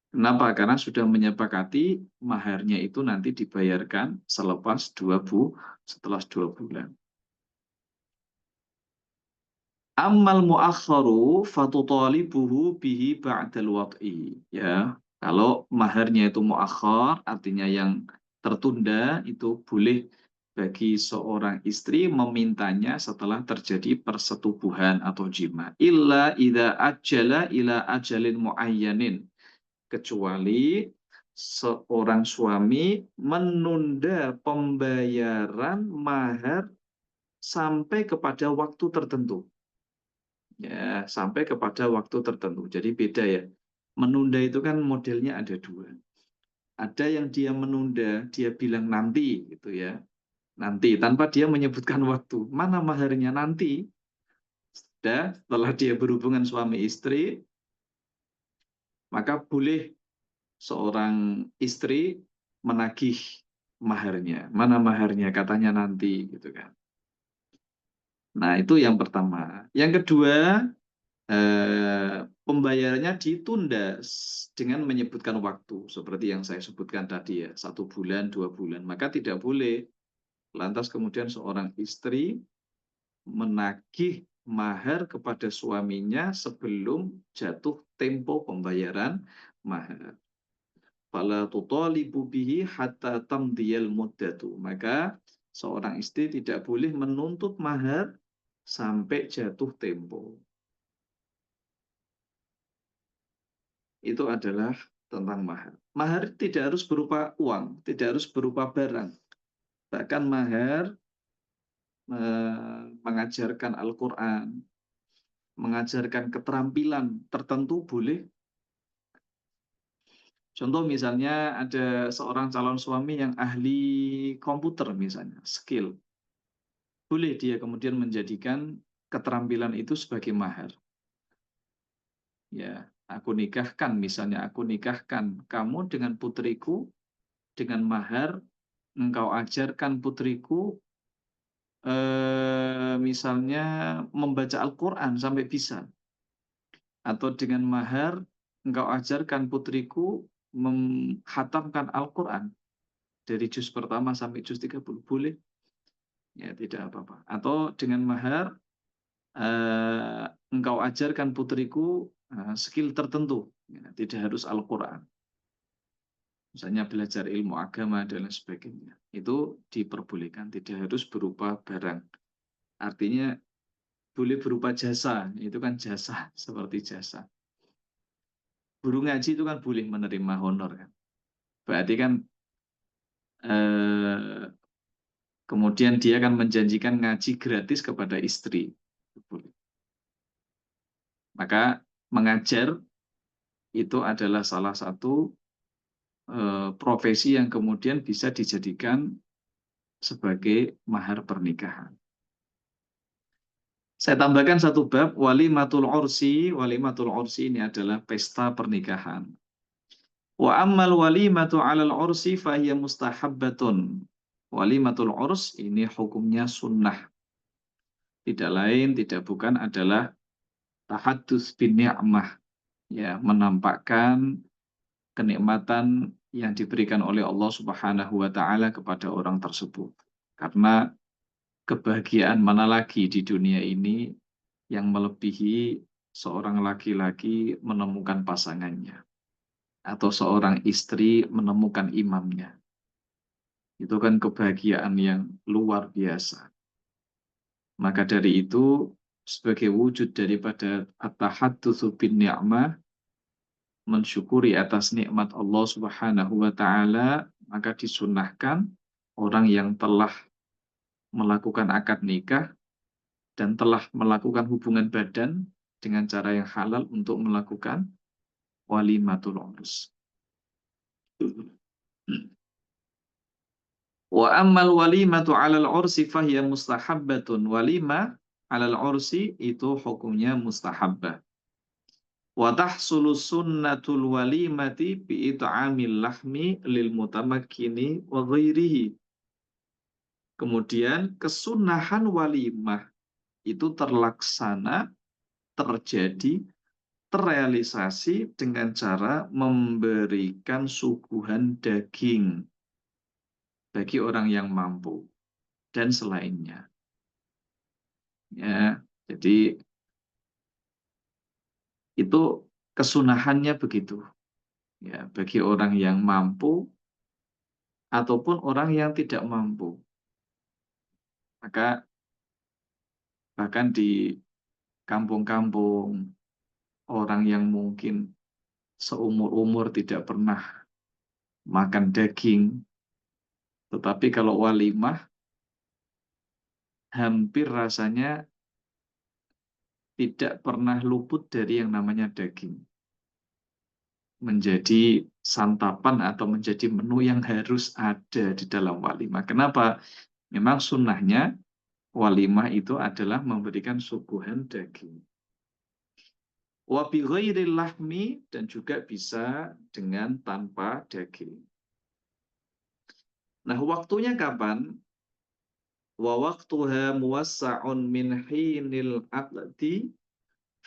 Kenapa? Karena sudah menyepakati maharnya itu nanti dibayarkan setelah 2 bulan. Ammal muakharu fatutalibuhu bihi ba'dal wad'i. Ya, kalau maharnya itu muakhar, artinya yang tertunda, itu boleh bagi seorang istri memintanya setelah terjadi persetubuhan atau jima. Illa idza ajala ila ajalin muayyanin. Kecuali seorang suami menunda pembayaran mahar sampai kepada waktu tertentu. Ya, sampai kepada waktu tertentu. Jadi beda ya. Menunda itu kan modelnya ada dua. Ada yang dia menunda, dia bilang nanti gitu ya. Nanti tanpa dia menyebutkan waktu. Mana maharnya nanti? Sudah, setelah dia berhubungan suami istri, maka boleh seorang istri menagih maharnya. Mana maharnya? Katanya nanti gitu kan. Nah, itu yang pertama. Yang kedua, pembayarannya ditunda dengan menyebutkan waktu seperti yang saya sebutkan tadi ya, 1 bulan, 2 bulan, maka tidak boleh lantas kemudian seorang istri menagih mahar kepada suaminya sebelum jatuh tempo pembayaran mahar. Fala tutalibu bihi hatta tamdiyal muddatu. Maka seorang istri tidak boleh menuntut mahar sampai jatuh tempo. Itu adalah tentang mahar. Mahar tidak harus berupa uang, tidak harus berupa barang. Bahkan mahar mengajarkan Al-Quran, mengajarkan keterampilan tertentu boleh. Contoh misalnya ada seorang calon suami yang ahli komputer misalnya, skill. Boleh dia kemudian menjadikan keterampilan itu sebagai mahar. Ya, aku nikahkan misalnya, aku nikahkan kamu dengan putriku dengan mahar engkau ajarkan putriku misalnya membaca Al-Quran sampai bisa. Atau dengan mahar engkau ajarkan putriku menghatamkan Al-Quran dari juz pertama sampai juz 30. Boleh? Ya, tidak apa-apa. Atau dengan mahar engkau ajarkan putriku skill tertentu. Ya, tidak harus Al-Quran. Misalnya belajar ilmu agama dan lain sebagainya. Itu diperbolehkan, tidak harus berupa barang. Artinya boleh berupa jasa, itu kan jasa, seperti jasa. Guru ngaji itu kan boleh menerima honor kan. Berarti kan eh, kemudian dia akan menjanjikan ngaji gratis kepada istri. Boleh. Maka mengajar itu adalah salah satu profesi yang kemudian bisa dijadikan sebagai mahar pernikahan. Saya tambahkan satu bab, walimatul ursi. Walimatul ursi ini adalah pesta pernikahan. Wa ammal walimatu 'alal ursi fahiya mustahabbatun. Walimatul urs ini hukumnya sunnah. Tidak lain, tidak bukan adalah tahaddus bin ni'mah. Ya, menampakkan kenikmatan yang diberikan oleh Allah Subhanahu wa taala kepada orang tersebut. Karena kebahagiaan mana lagi di dunia ini yang melebihi seorang laki-laki menemukan pasangannya atau seorang istri menemukan imamnya. Itu kan kebahagiaan yang luar biasa. Maka dari itu, sebagai wujud daripada at-tahaddutsu bin ni'mah, mensyukuri atas nikmat Allah Subhanahu wa taala, maka disunnahkan orang yang telah melakukan akad nikah dan telah melakukan hubungan badan dengan cara yang halal untuk melakukan walimatul urs. Wa ammal walimatu 'alal 'ursi fahiya mustahabbatun. Walimah 'alal 'ursi itu hukumnya mustahabbah. Wa tahsulu sunnatul walimati bi it'amil lahmi lil mutamakkini wa ghairihi. Kemudian kesunahan walimah itu terlaksana, terjadi, terrealisasi dengan cara memberikan suguhan daging bagi orang yang mampu dan selainnya. Ya, jadi itu kesunahannya begitu. Ya, bagi orang yang mampu ataupun orang yang tidak mampu. Maka bahkan di kampung-kampung orang yang mungkin seumur-umur tidak pernah makan daging, tetapi kalau walimah hampir rasanya tidak pernah luput dari yang namanya daging. Menjadi santapan atau menjadi menu yang harus ada di dalam walimah. Kenapa? Memang sunnahnya walimah itu adalah memberikan suguhan daging. Wa bi ghairil lahmi, dan juga bisa dengan tanpa daging. Nah, waktunya kapan? Wa waqtuha muwassa'un min hinil aqdi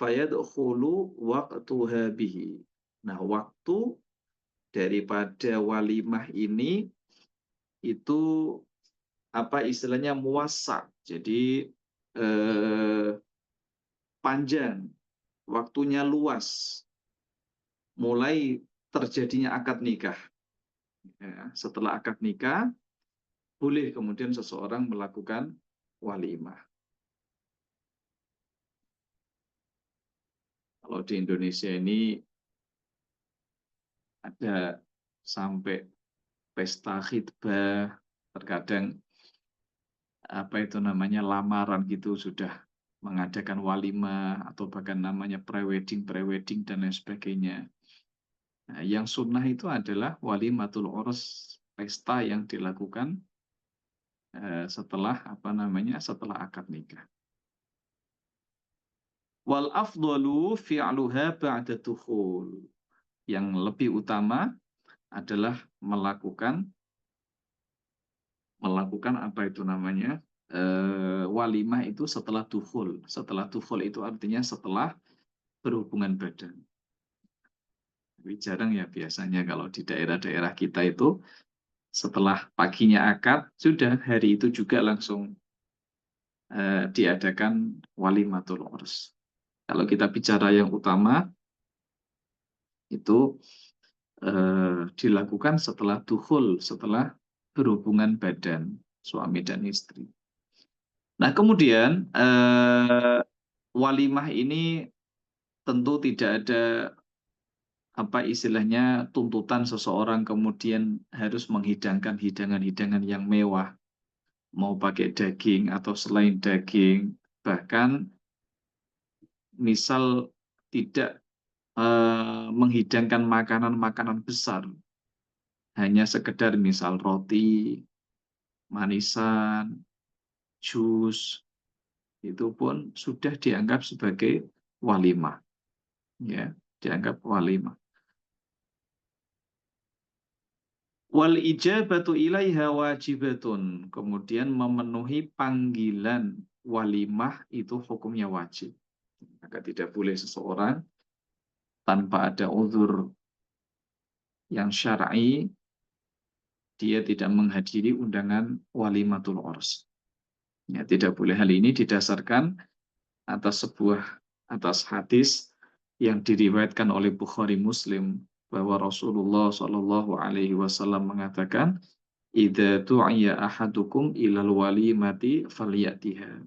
fayadkhulu waqtuha bihi. Nah, waktu daripada walimah ini itu apa istilahnya muwassa. Jadi eh, panjang, waktunya luas. Mulai terjadinya akad nikah. Ya, setelah akad nikah, boleh kemudian seseorang melakukan walimah. Kalau di Indonesia ini ada sampai pesta khitbah, terkadang apa itu namanya lamaran gitu sudah mengadakan walimah atau bahkan namanya prewedding, prewedding dan lain sebagainya. Nah, yang sunnah itu adalah walimatul urs, pesta yang dilakukan setelah apa namanya setelah akad nikah. Wal afdalu fi'luha ba'da dukhul. Yang lebih utama adalah melakukan apa itu namanya walimah itu setelah dukhul. Setelah dukhul itu artinya setelah berhubungan badan. Tapi jarang ya biasanya kalau di daerah-daerah kita itu setelah paginya akad sudah hari itu juga langsung diadakan walimatul urs. Kalau kita bicara yang utama itu dilakukan setelah dukhul, setelah berhubungan badan suami dan istri. Nah, kemudian walimah ini tentu tidak ada apa istilahnya tuntutan seseorang kemudian harus menghidangkan hidangan-hidangan yang mewah, mau pakai daging atau selain daging, bahkan misal tidak menghidangkan makanan-makanan besar, hanya sekedar misal roti, manisan, jus, itu pun sudah dianggap sebagai walimah, ya, dianggap walimah. Wal ijabatu ilaiha wajibatun. Kemudian memenuhi panggilan walimah itu hukumnya wajib. Maka tidak boleh seseorang tanpa ada uzur yang syar'i dia tidak menghadiri undangan walimatul urs. Ya, tidak boleh. Hal ini didasarkan atas hadis yang diriwayatkan oleh Bukhari Muslim bahwa Rasulullah Shallallahu Alaihi Wasallam mengatakan, "Idza tu'iya ahadukum ilal walimati falyatiha."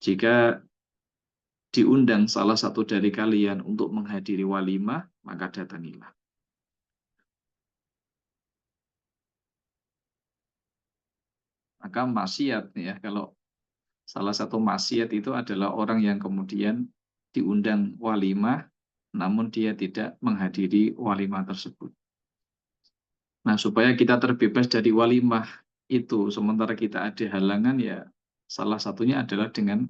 Jika diundang salah satu dari kalian untuk menghadiri walimah, maka datangilah. Maka maksiat ya, kalau salah satu maksiat itu adalah orang yang kemudian diundang walimah, namun dia tidak menghadiri walimah tersebut. Nah, supaya kita terbebas dari walimah itu, sementara kita ada halangan, ya salah satunya adalah dengan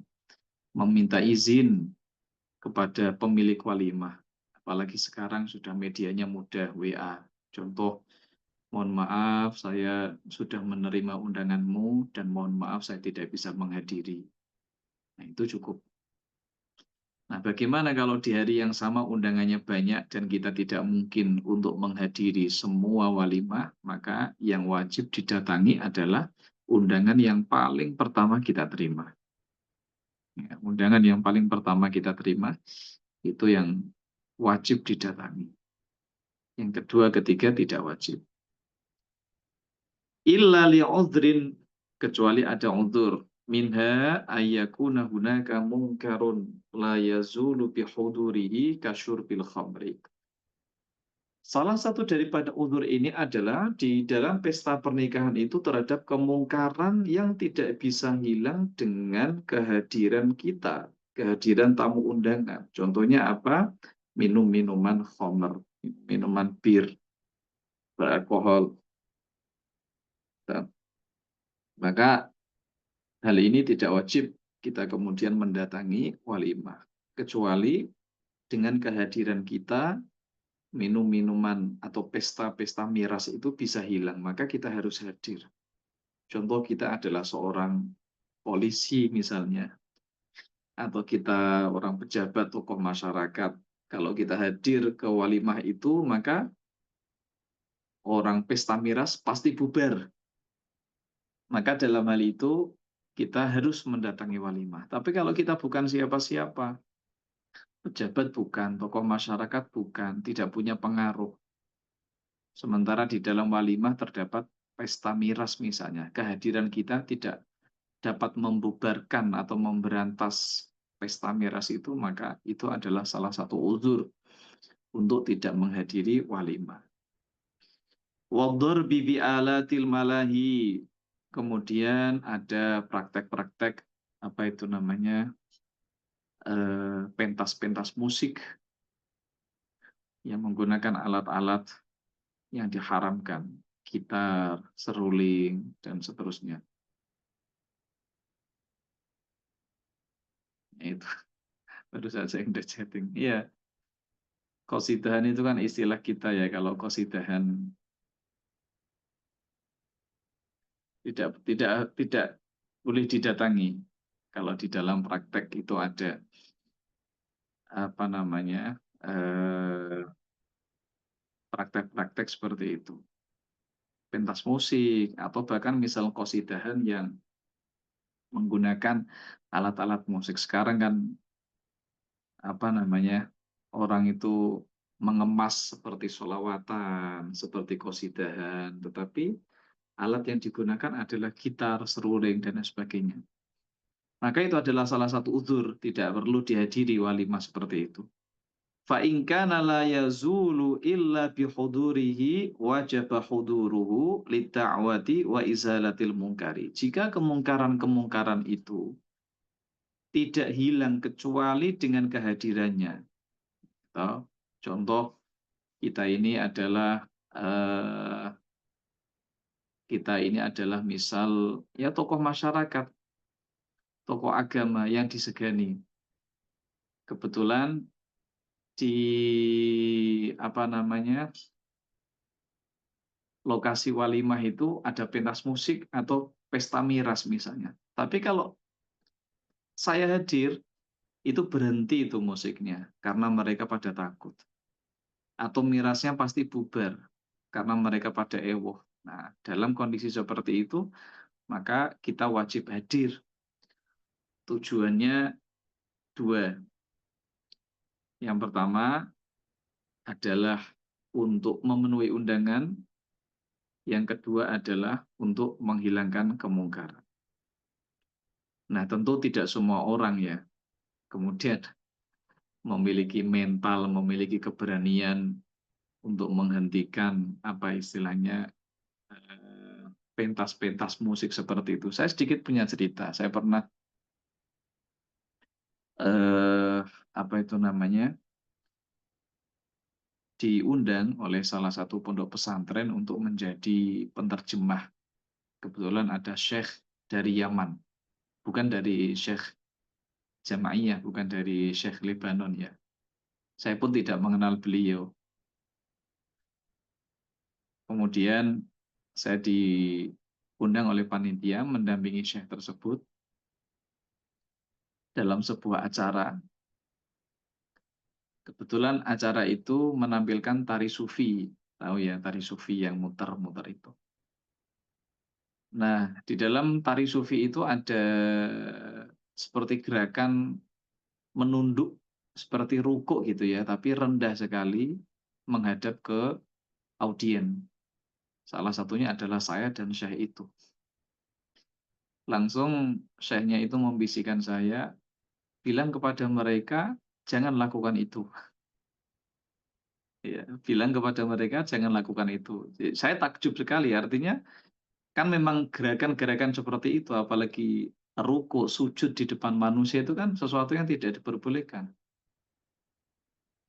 meminta izin kepada pemilik walimah. Apalagi sekarang sudah medianya mudah, WA. Contoh, mohon maaf, saya sudah menerima undanganmu, dan mohon maaf, saya tidak bisa menghadiri. Nah, itu cukup. Nah, bagaimana kalau di hari yang sama undangannya banyak dan kita tidak mungkin untuk menghadiri semua walimah, maka yang wajib didatangi adalah undangan yang paling pertama kita terima. Ya, undangan yang paling pertama kita terima, itu yang wajib didatangi. Yang kedua, ketiga tidak wajib. Illa li'udhrin, kecuali ada udhur. Minha ayyakuna hunaka munkarun la yazulu bihudurihi kasyurbil khamri. Salah satu daripada udhur ini adalah di dalam pesta pernikahan itu terhadap kemungkaran yang tidak bisa hilang dengan kehadiran kita, kehadiran tamu undangan. Contohnya apa? Minum-minuman khamr, minuman bir, beralkohol. Maka hal ini tidak wajib kita kemudian mendatangi walimah. Kecuali dengan kehadiran kita, minum-minuman atau pesta-pesta miras itu bisa hilang. Maka kita harus hadir. Contoh, kita adalah seorang polisi misalnya. Atau kita orang pejabat, tokoh masyarakat. Kalau kita hadir ke walimah itu, maka orang pesta miras pasti bubar. Maka dalam hal itu, kita harus mendatangi walimah. Tapi kalau kita bukan siapa-siapa, pejabat bukan, tokoh masyarakat bukan, tidak punya pengaruh. Sementara di dalam walimah terdapat pesta miras misalnya, kehadiran kita tidak dapat membubarkan atau memberantas pesta miras itu, maka itu adalah salah satu uzur untuk tidak menghadiri walimah. Wadhar bibi alatil malahi. Kemudian ada praktek-praktek, apa itu namanya, pentas-pentas musik yang menggunakan alat-alat yang diharamkan, gitar, seruling, dan seterusnya. Itu baru saja yang udah chatting. Iya, qasidahan itu kan istilah kita ya. Kalau qasidahan tidak boleh didatangi. Kalau di dalam praktek itu ada apa namanya, praktek-praktek seperti itu. Pentas musik atau bahkan misal qasidahan yang menggunakan alat-alat musik. Sekarang kan apa namanya, orang itu mengemas seperti sholawatan, seperti qasidahan, tetapi alat yang digunakan adalah gitar, seruling, dan sebagainya. Maka itu adalah salah satu uzur, tidak perlu dihadiri walimah seperti itu. Fa in kana la yazulu illa bihudurihi wajaba huduruhu lidda'wati wa izalatil munkari. Jika kemungkaran-kemungkaran itu tidak hilang kecuali dengan kehadirannya. Contoh, kita ini adalah eh, misal ya tokoh masyarakat, tokoh agama yang disegani. Kebetulan di apa namanya, lokasi walimah itu ada pentas musik atau pesta miras misalnya. Tapi kalau saya hadir, itu berhenti itu musiknya karena mereka pada takut. Atau mirasnya pasti bubar karena mereka pada ewoh. Nah, dalam kondisi seperti itu, maka kita wajib hadir. Tujuannya dua. Yang pertama adalah untuk memenuhi undangan. Yang kedua adalah untuk menghilangkan kemungkaran. Nah, tentu tidak semua orang ya kemudian memiliki mental, memiliki keberanian untuk menghentikan apa istilahnya pentas-pentas musik seperti itu. Saya sedikit punya cerita. Saya pernah apa itu namanya, diundang oleh salah satu pondok pesantren untuk menjadi penerjemah. Kebetulan ada syekh dari Yaman, bukan dari syekh Jamaiyah, bukan dari syekh Lebanon ya. Saya pun tidak mengenal beliau. Kemudian saya diundang oleh panitia mendampingi syekh tersebut dalam sebuah acara. Kebetulan acara itu menampilkan tari sufi. Tahu ya, tari sufi yang muter-muter itu. Nah, di dalam tari sufi itu ada seperti gerakan menunduk seperti rukuk gitu ya, tapi rendah sekali menghadap ke audien. Salah satunya adalah saya dan syekh itu. Langsung syekhnya itu membisikkan saya, bilang kepada mereka, jangan lakukan itu. Ya, bilang kepada mereka, jangan lakukan itu. Saya takjub sekali, artinya kan memang gerakan-gerakan seperti itu, apalagi rukuk, sujud di depan manusia itu kan sesuatu yang tidak diperbolehkan.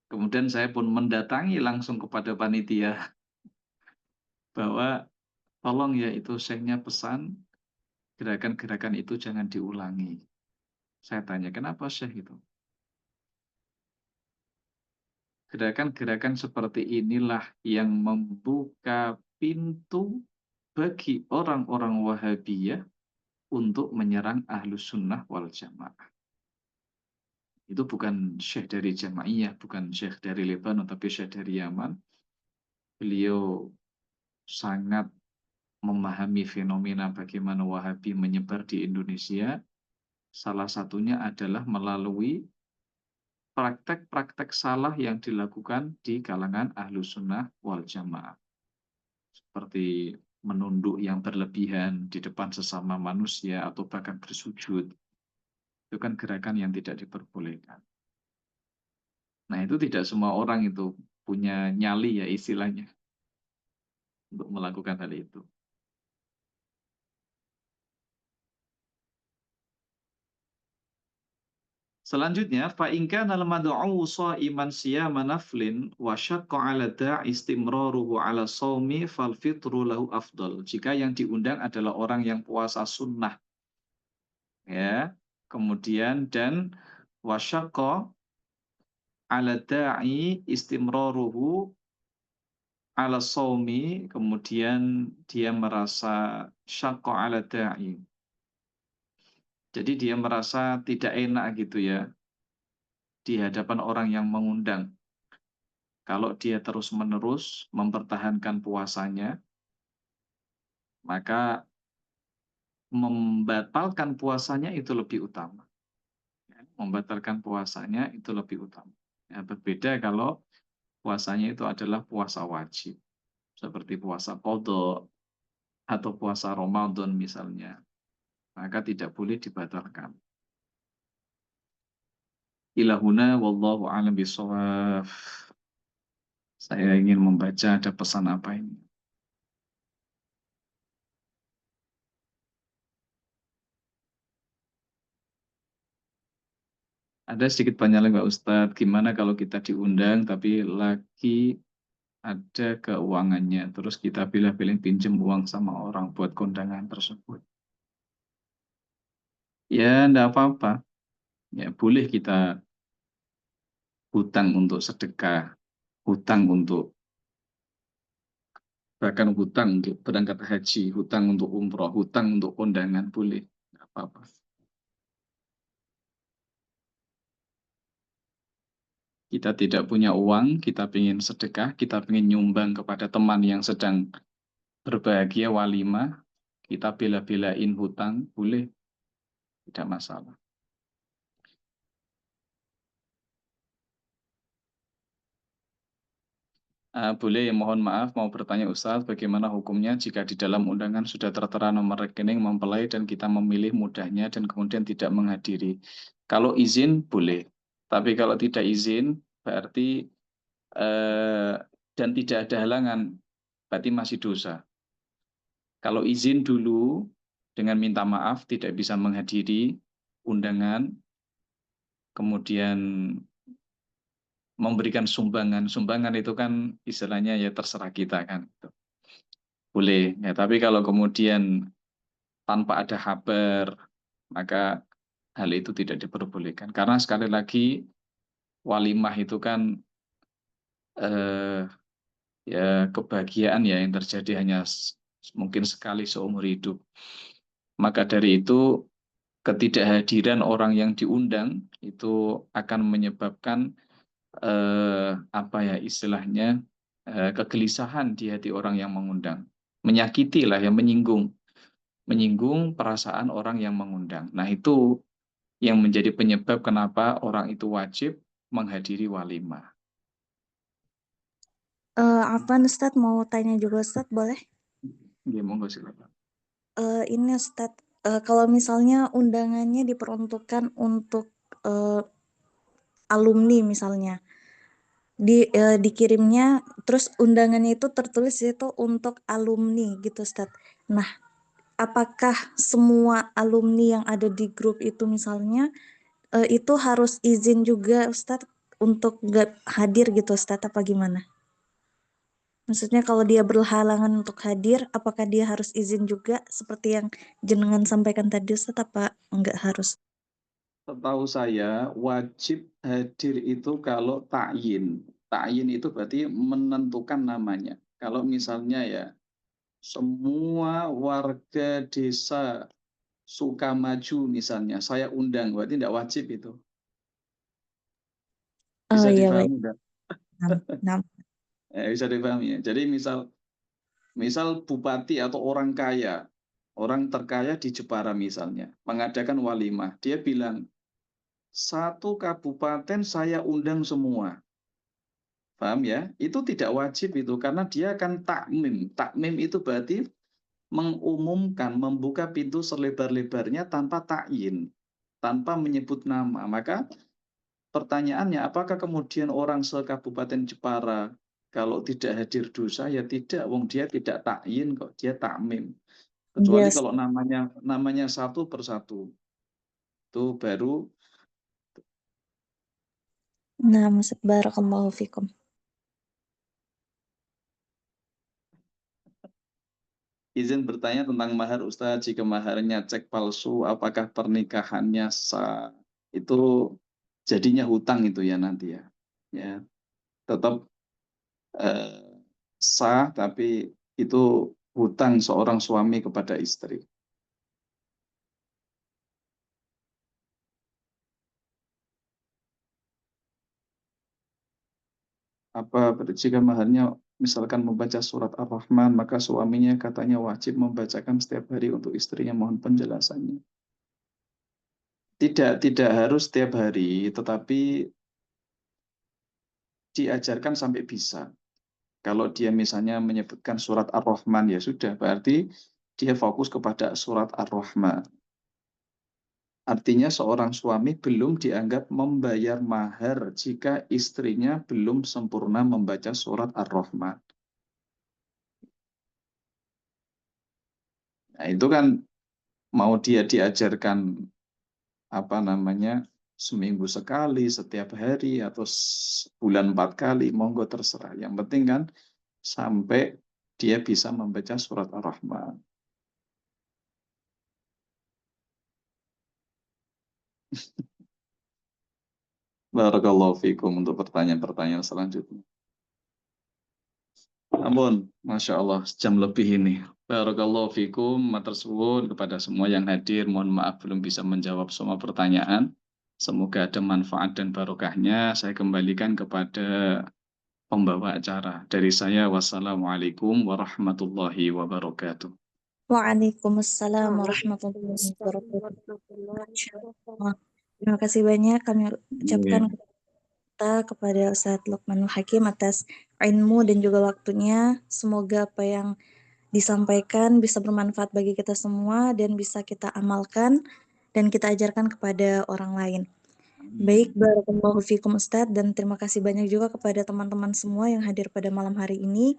Kemudian saya pun mendatangi langsung kepada panitia bahwa tolong ya itu syekhnya pesan gerakan-gerakan itu jangan diulangi. Saya tanya, kenapa syekh itu? Gerakan-gerakan seperti inilah yang membuka pintu bagi orang-orang Wahabiyah untuk menyerang Ahlus Sunnah wal Jamaah. Itu bukan syekh dari Jamaiyah, bukan syekh dari Lebanon, tapi syekh dari Yaman. Beliau sangat memahami fenomena bagaimana Wahabi menyebar di Indonesia. Salah satunya adalah melalui praktek-praktek salah yang dilakukan di kalangan Ahlus Sunnah wal Jamaah. Seperti menunduk yang berlebihan di depan sesama manusia atau bahkan bersujud. Itu kan gerakan yang tidak diperbolehkan. Nah, itu tidak semua orang itu punya nyali ya istilahnya untuk melakukan hal itu. Selanjutnya, fa in kana al-mad'u sha'iman siyama naflin wa syaqqa 'ala da'i istimraruhu 'ala shaumi fal fitru lahu afdal. Jika yang diundang adalah orang yang puasa sunnah, ya. Kemudian dan wa syaqqa 'ala da'i istimraruhu 'ala shaumi, kemudian dia merasa syaqqa 'ala da'i. Jadi dia merasa tidak enak gitu ya di hadapan orang yang mengundang. Kalau dia terus-menerus mempertahankan puasanya, maka membatalkan puasanya itu lebih utama. Ya, membatalkan puasanya itu lebih utama. Ya, berbeda kalau puasanya itu adalah puasa wajib, seperti puasa qadha atau puasa Ramadan misalnya, maka tidak boleh dibatalkan. Ilahuna wallahu a'lam bishawab. Saya ingin membaca ada pesan apa ini. Ada sedikit banyak Pak Ustadz, gimana kalau kita diundang tapi lagi ada keuangannya, terus kita pilih-pilih pinjam uang sama orang buat kondangan tersebut. Ya, enggak apa-apa. Ya, boleh kita hutang untuk sedekah, hutang untuk, bahkan hutang untuk berangkat haji, hutang untuk umroh, hutang untuk kondangan, boleh. Enggak apa-apa. Kita tidak punya uang, kita ingin sedekah, kita ingin nyumbang kepada teman yang sedang berbahagia walimah, kita bela-belain hutang, boleh, tidak masalah. Boleh, mohon maaf, mau bertanya Ustadz, bagaimana hukumnya jika di dalam undangan sudah tertera nomor rekening mempelai dan kita memilih mudahnya dan kemudian tidak menghadiri. Kalau izin, boleh. Tapi kalau tidak izin, berarti eh, dan tidak ada halangan, berarti masih dosa. Kalau izin dulu dengan minta maaf tidak bisa menghadiri undangan, kemudian memberikan sumbangan. Sumbangan itu kan istilahnya ya terserah kita kan. Boleh. Ya, tapi kalau kemudian tanpa ada kabar, maka hal itu tidak diperbolehkan. Karena sekali lagi walimah itu kan eh, ya kebahagiaan ya yang terjadi hanya mungkin sekali seumur hidup. Maka dari itu ketidakhadiran orang yang diundang itu akan menyebabkan apa ya istilahnya kegelisahan di hati orang yang mengundang, menyakiti lah ya, menyinggung perasaan orang yang mengundang. Nah itu yang menjadi penyebab kenapa orang itu wajib menghadiri walimah. Afwan Ustadz, mau tanya juga Ustadz, boleh? Ya, monggo silakan. Ini Ustadz, kalau misalnya undangannya diperuntukkan untuk alumni misalnya, dikirimnya, terus undangannya itu tertulis itu untuk alumni gitu Ustadz. Nah, apakah semua alumni yang ada di grup itu misalnya, itu harus izin juga Ustadz untuk nggak hadir gitu Ustadz, apa gimana? Maksudnya kalau dia berhalangan untuk hadir, apakah dia harus izin juga seperti yang jenengan sampaikan tadi Ustaz, apa enggak harus? Setahu saya wajib hadir itu kalau ta'yin. Ta'yin itu berarti menentukan namanya. Kalau misalnya ya semua warga desa Sukamaju misalnya, saya undang, berarti tidak wajib itu. Oh Bisa iya baik. dipahami enggak? Nah, Bisa dipahami ya. Jadi misal misal bupati atau orang kaya, orang terkaya di Jepara misalnya, mengadakan walimah, dia bilang, satu kabupaten saya undang semua. Paham ya? Itu tidak wajib itu, karena dia akan takmim. Takmim itu berarti mengumumkan, membuka pintu selebar-lebarnya tanpa takyin, tanpa menyebut nama. Maka pertanyaannya, apakah kemudian orang sekabupaten Jepara kalau tidak hadir dosa? Ya tidak, wong dia tidak takyin kok, dia takmim. Kecuali yes. kalau namanya satu persatu. Itu baru Nah, Ustaz, barakallahu fikum. izin bertanya tentang mahar Ustaz. Jika maharnya cek palsu, apakah pernikahannya sah? Itu jadinya hutang itu ya nanti ya. Ya, tetap eh, sah, tapi itu hutang seorang suami kepada istri. Apa jika maharnya misalkan membaca surat Ar-Rahman, maka suaminya katanya wajib membacakan setiap hari untuk istrinya. Mohon penjelasannya. Tidak harus setiap hari, tetapi diajarkan sampai bisa. Kalau dia misalnya menyebutkan surat Ar-Rahman, ya sudah, berarti dia fokus kepada surat Ar-Rahman. Artinya seorang suami belum dianggap membayar mahar jika istrinya belum sempurna membaca surat Ar-Rahman. Nah, itu kan mau dia diajarkan apa namanya seminggu sekali, setiap hari, atau bulan 4 kali, monggo terserah. Yang penting kan sampai dia bisa membaca surat Ar-Rahman. Barakallahu fikum untuk pertanyaan-pertanyaan selanjutnya. Ampun, Masya Allah, sejam lebih ini. Barakallahu fikum, matur suwun kepada semua yang hadir. Mohon maaf belum bisa menjawab semua pertanyaan. Semoga ada manfaat dan barokahnya. Saya kembalikan kepada pembawa acara. Dari saya, wassalamualaikum warahmatullahi wabarakatuh. Waalaikumsalam warahmatullahi Waalaikumsalam wabarakatuh. warahmatullahi Masya Allah. wabarakatuh. Terima kasih banyak kami ucapkan Amin. kita kepada Ustaz Luqmanul Hakim atas ilmu dan juga waktunya. Semoga apa yang disampaikan bisa bermanfaat bagi kita semua dan bisa kita amalkan dan kita ajarkan kepada orang lain. Baik, Amin. barakallahu fikum Ustadz, dan terima kasih banyak juga kepada teman-teman semua yang hadir pada malam hari ini.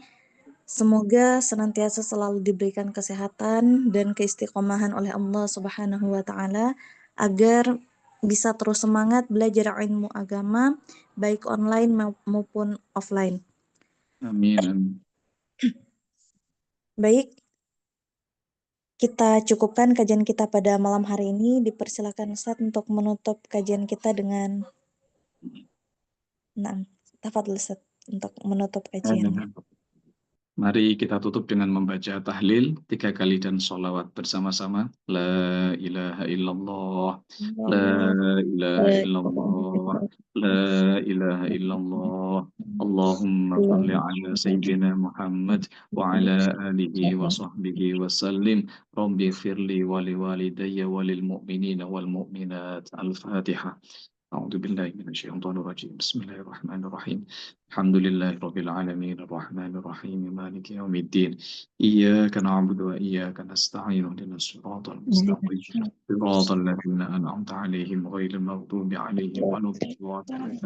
Semoga senantiasa selalu diberikan kesehatan dan keistiqomahan oleh Allah Subhanahu wa taala agar bisa terus semangat belajar ilmu agama, baik online maupun offline. Amin, amin. Baik, kita cukupkan kajian kita pada malam hari ini. Dipersilakan Ustadz untuk menutup kajian kita dengan tafadhol Ustadz untuk menutup kajiannya. Mari kita tutup dengan membaca tahlil 3 kali dan sholawat bersama-sama. La ilaha illallah, la ilaha illallah, la ilaha illallah. Allahumma salli ala Sayyidina Muhammad wa ala alihi wa sahbihi wa sallim. Rabbi firli wa li walidayya wa lil mu'minina wal mu'minat. Al-Fatihah. أعوذ بالله من الشيطان الرجيم بسم الله الرحمن الرحيم الحمد لله رب العالمين الرحمن الرحيم مالك يوم الدين إياك نعبد وإياك نستعين اهدنا الصراط المستقيم صراط الذين أنعمت عليهم غير المغضوب عليهم ولا الضالين.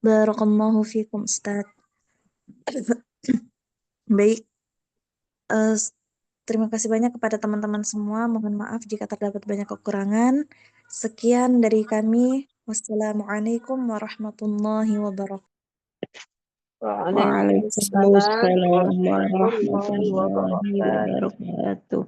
Barakallahu fikum Ustadz. Baik, terima kasih banyak kepada teman-teman semua. Mohon maaf jika terdapat banyak kekurangan. Sekian dari kami. Wassalamualaikum warahmatullahi wabarakatuh. Waalaikumsalam warahmatullahi wabarakatuh.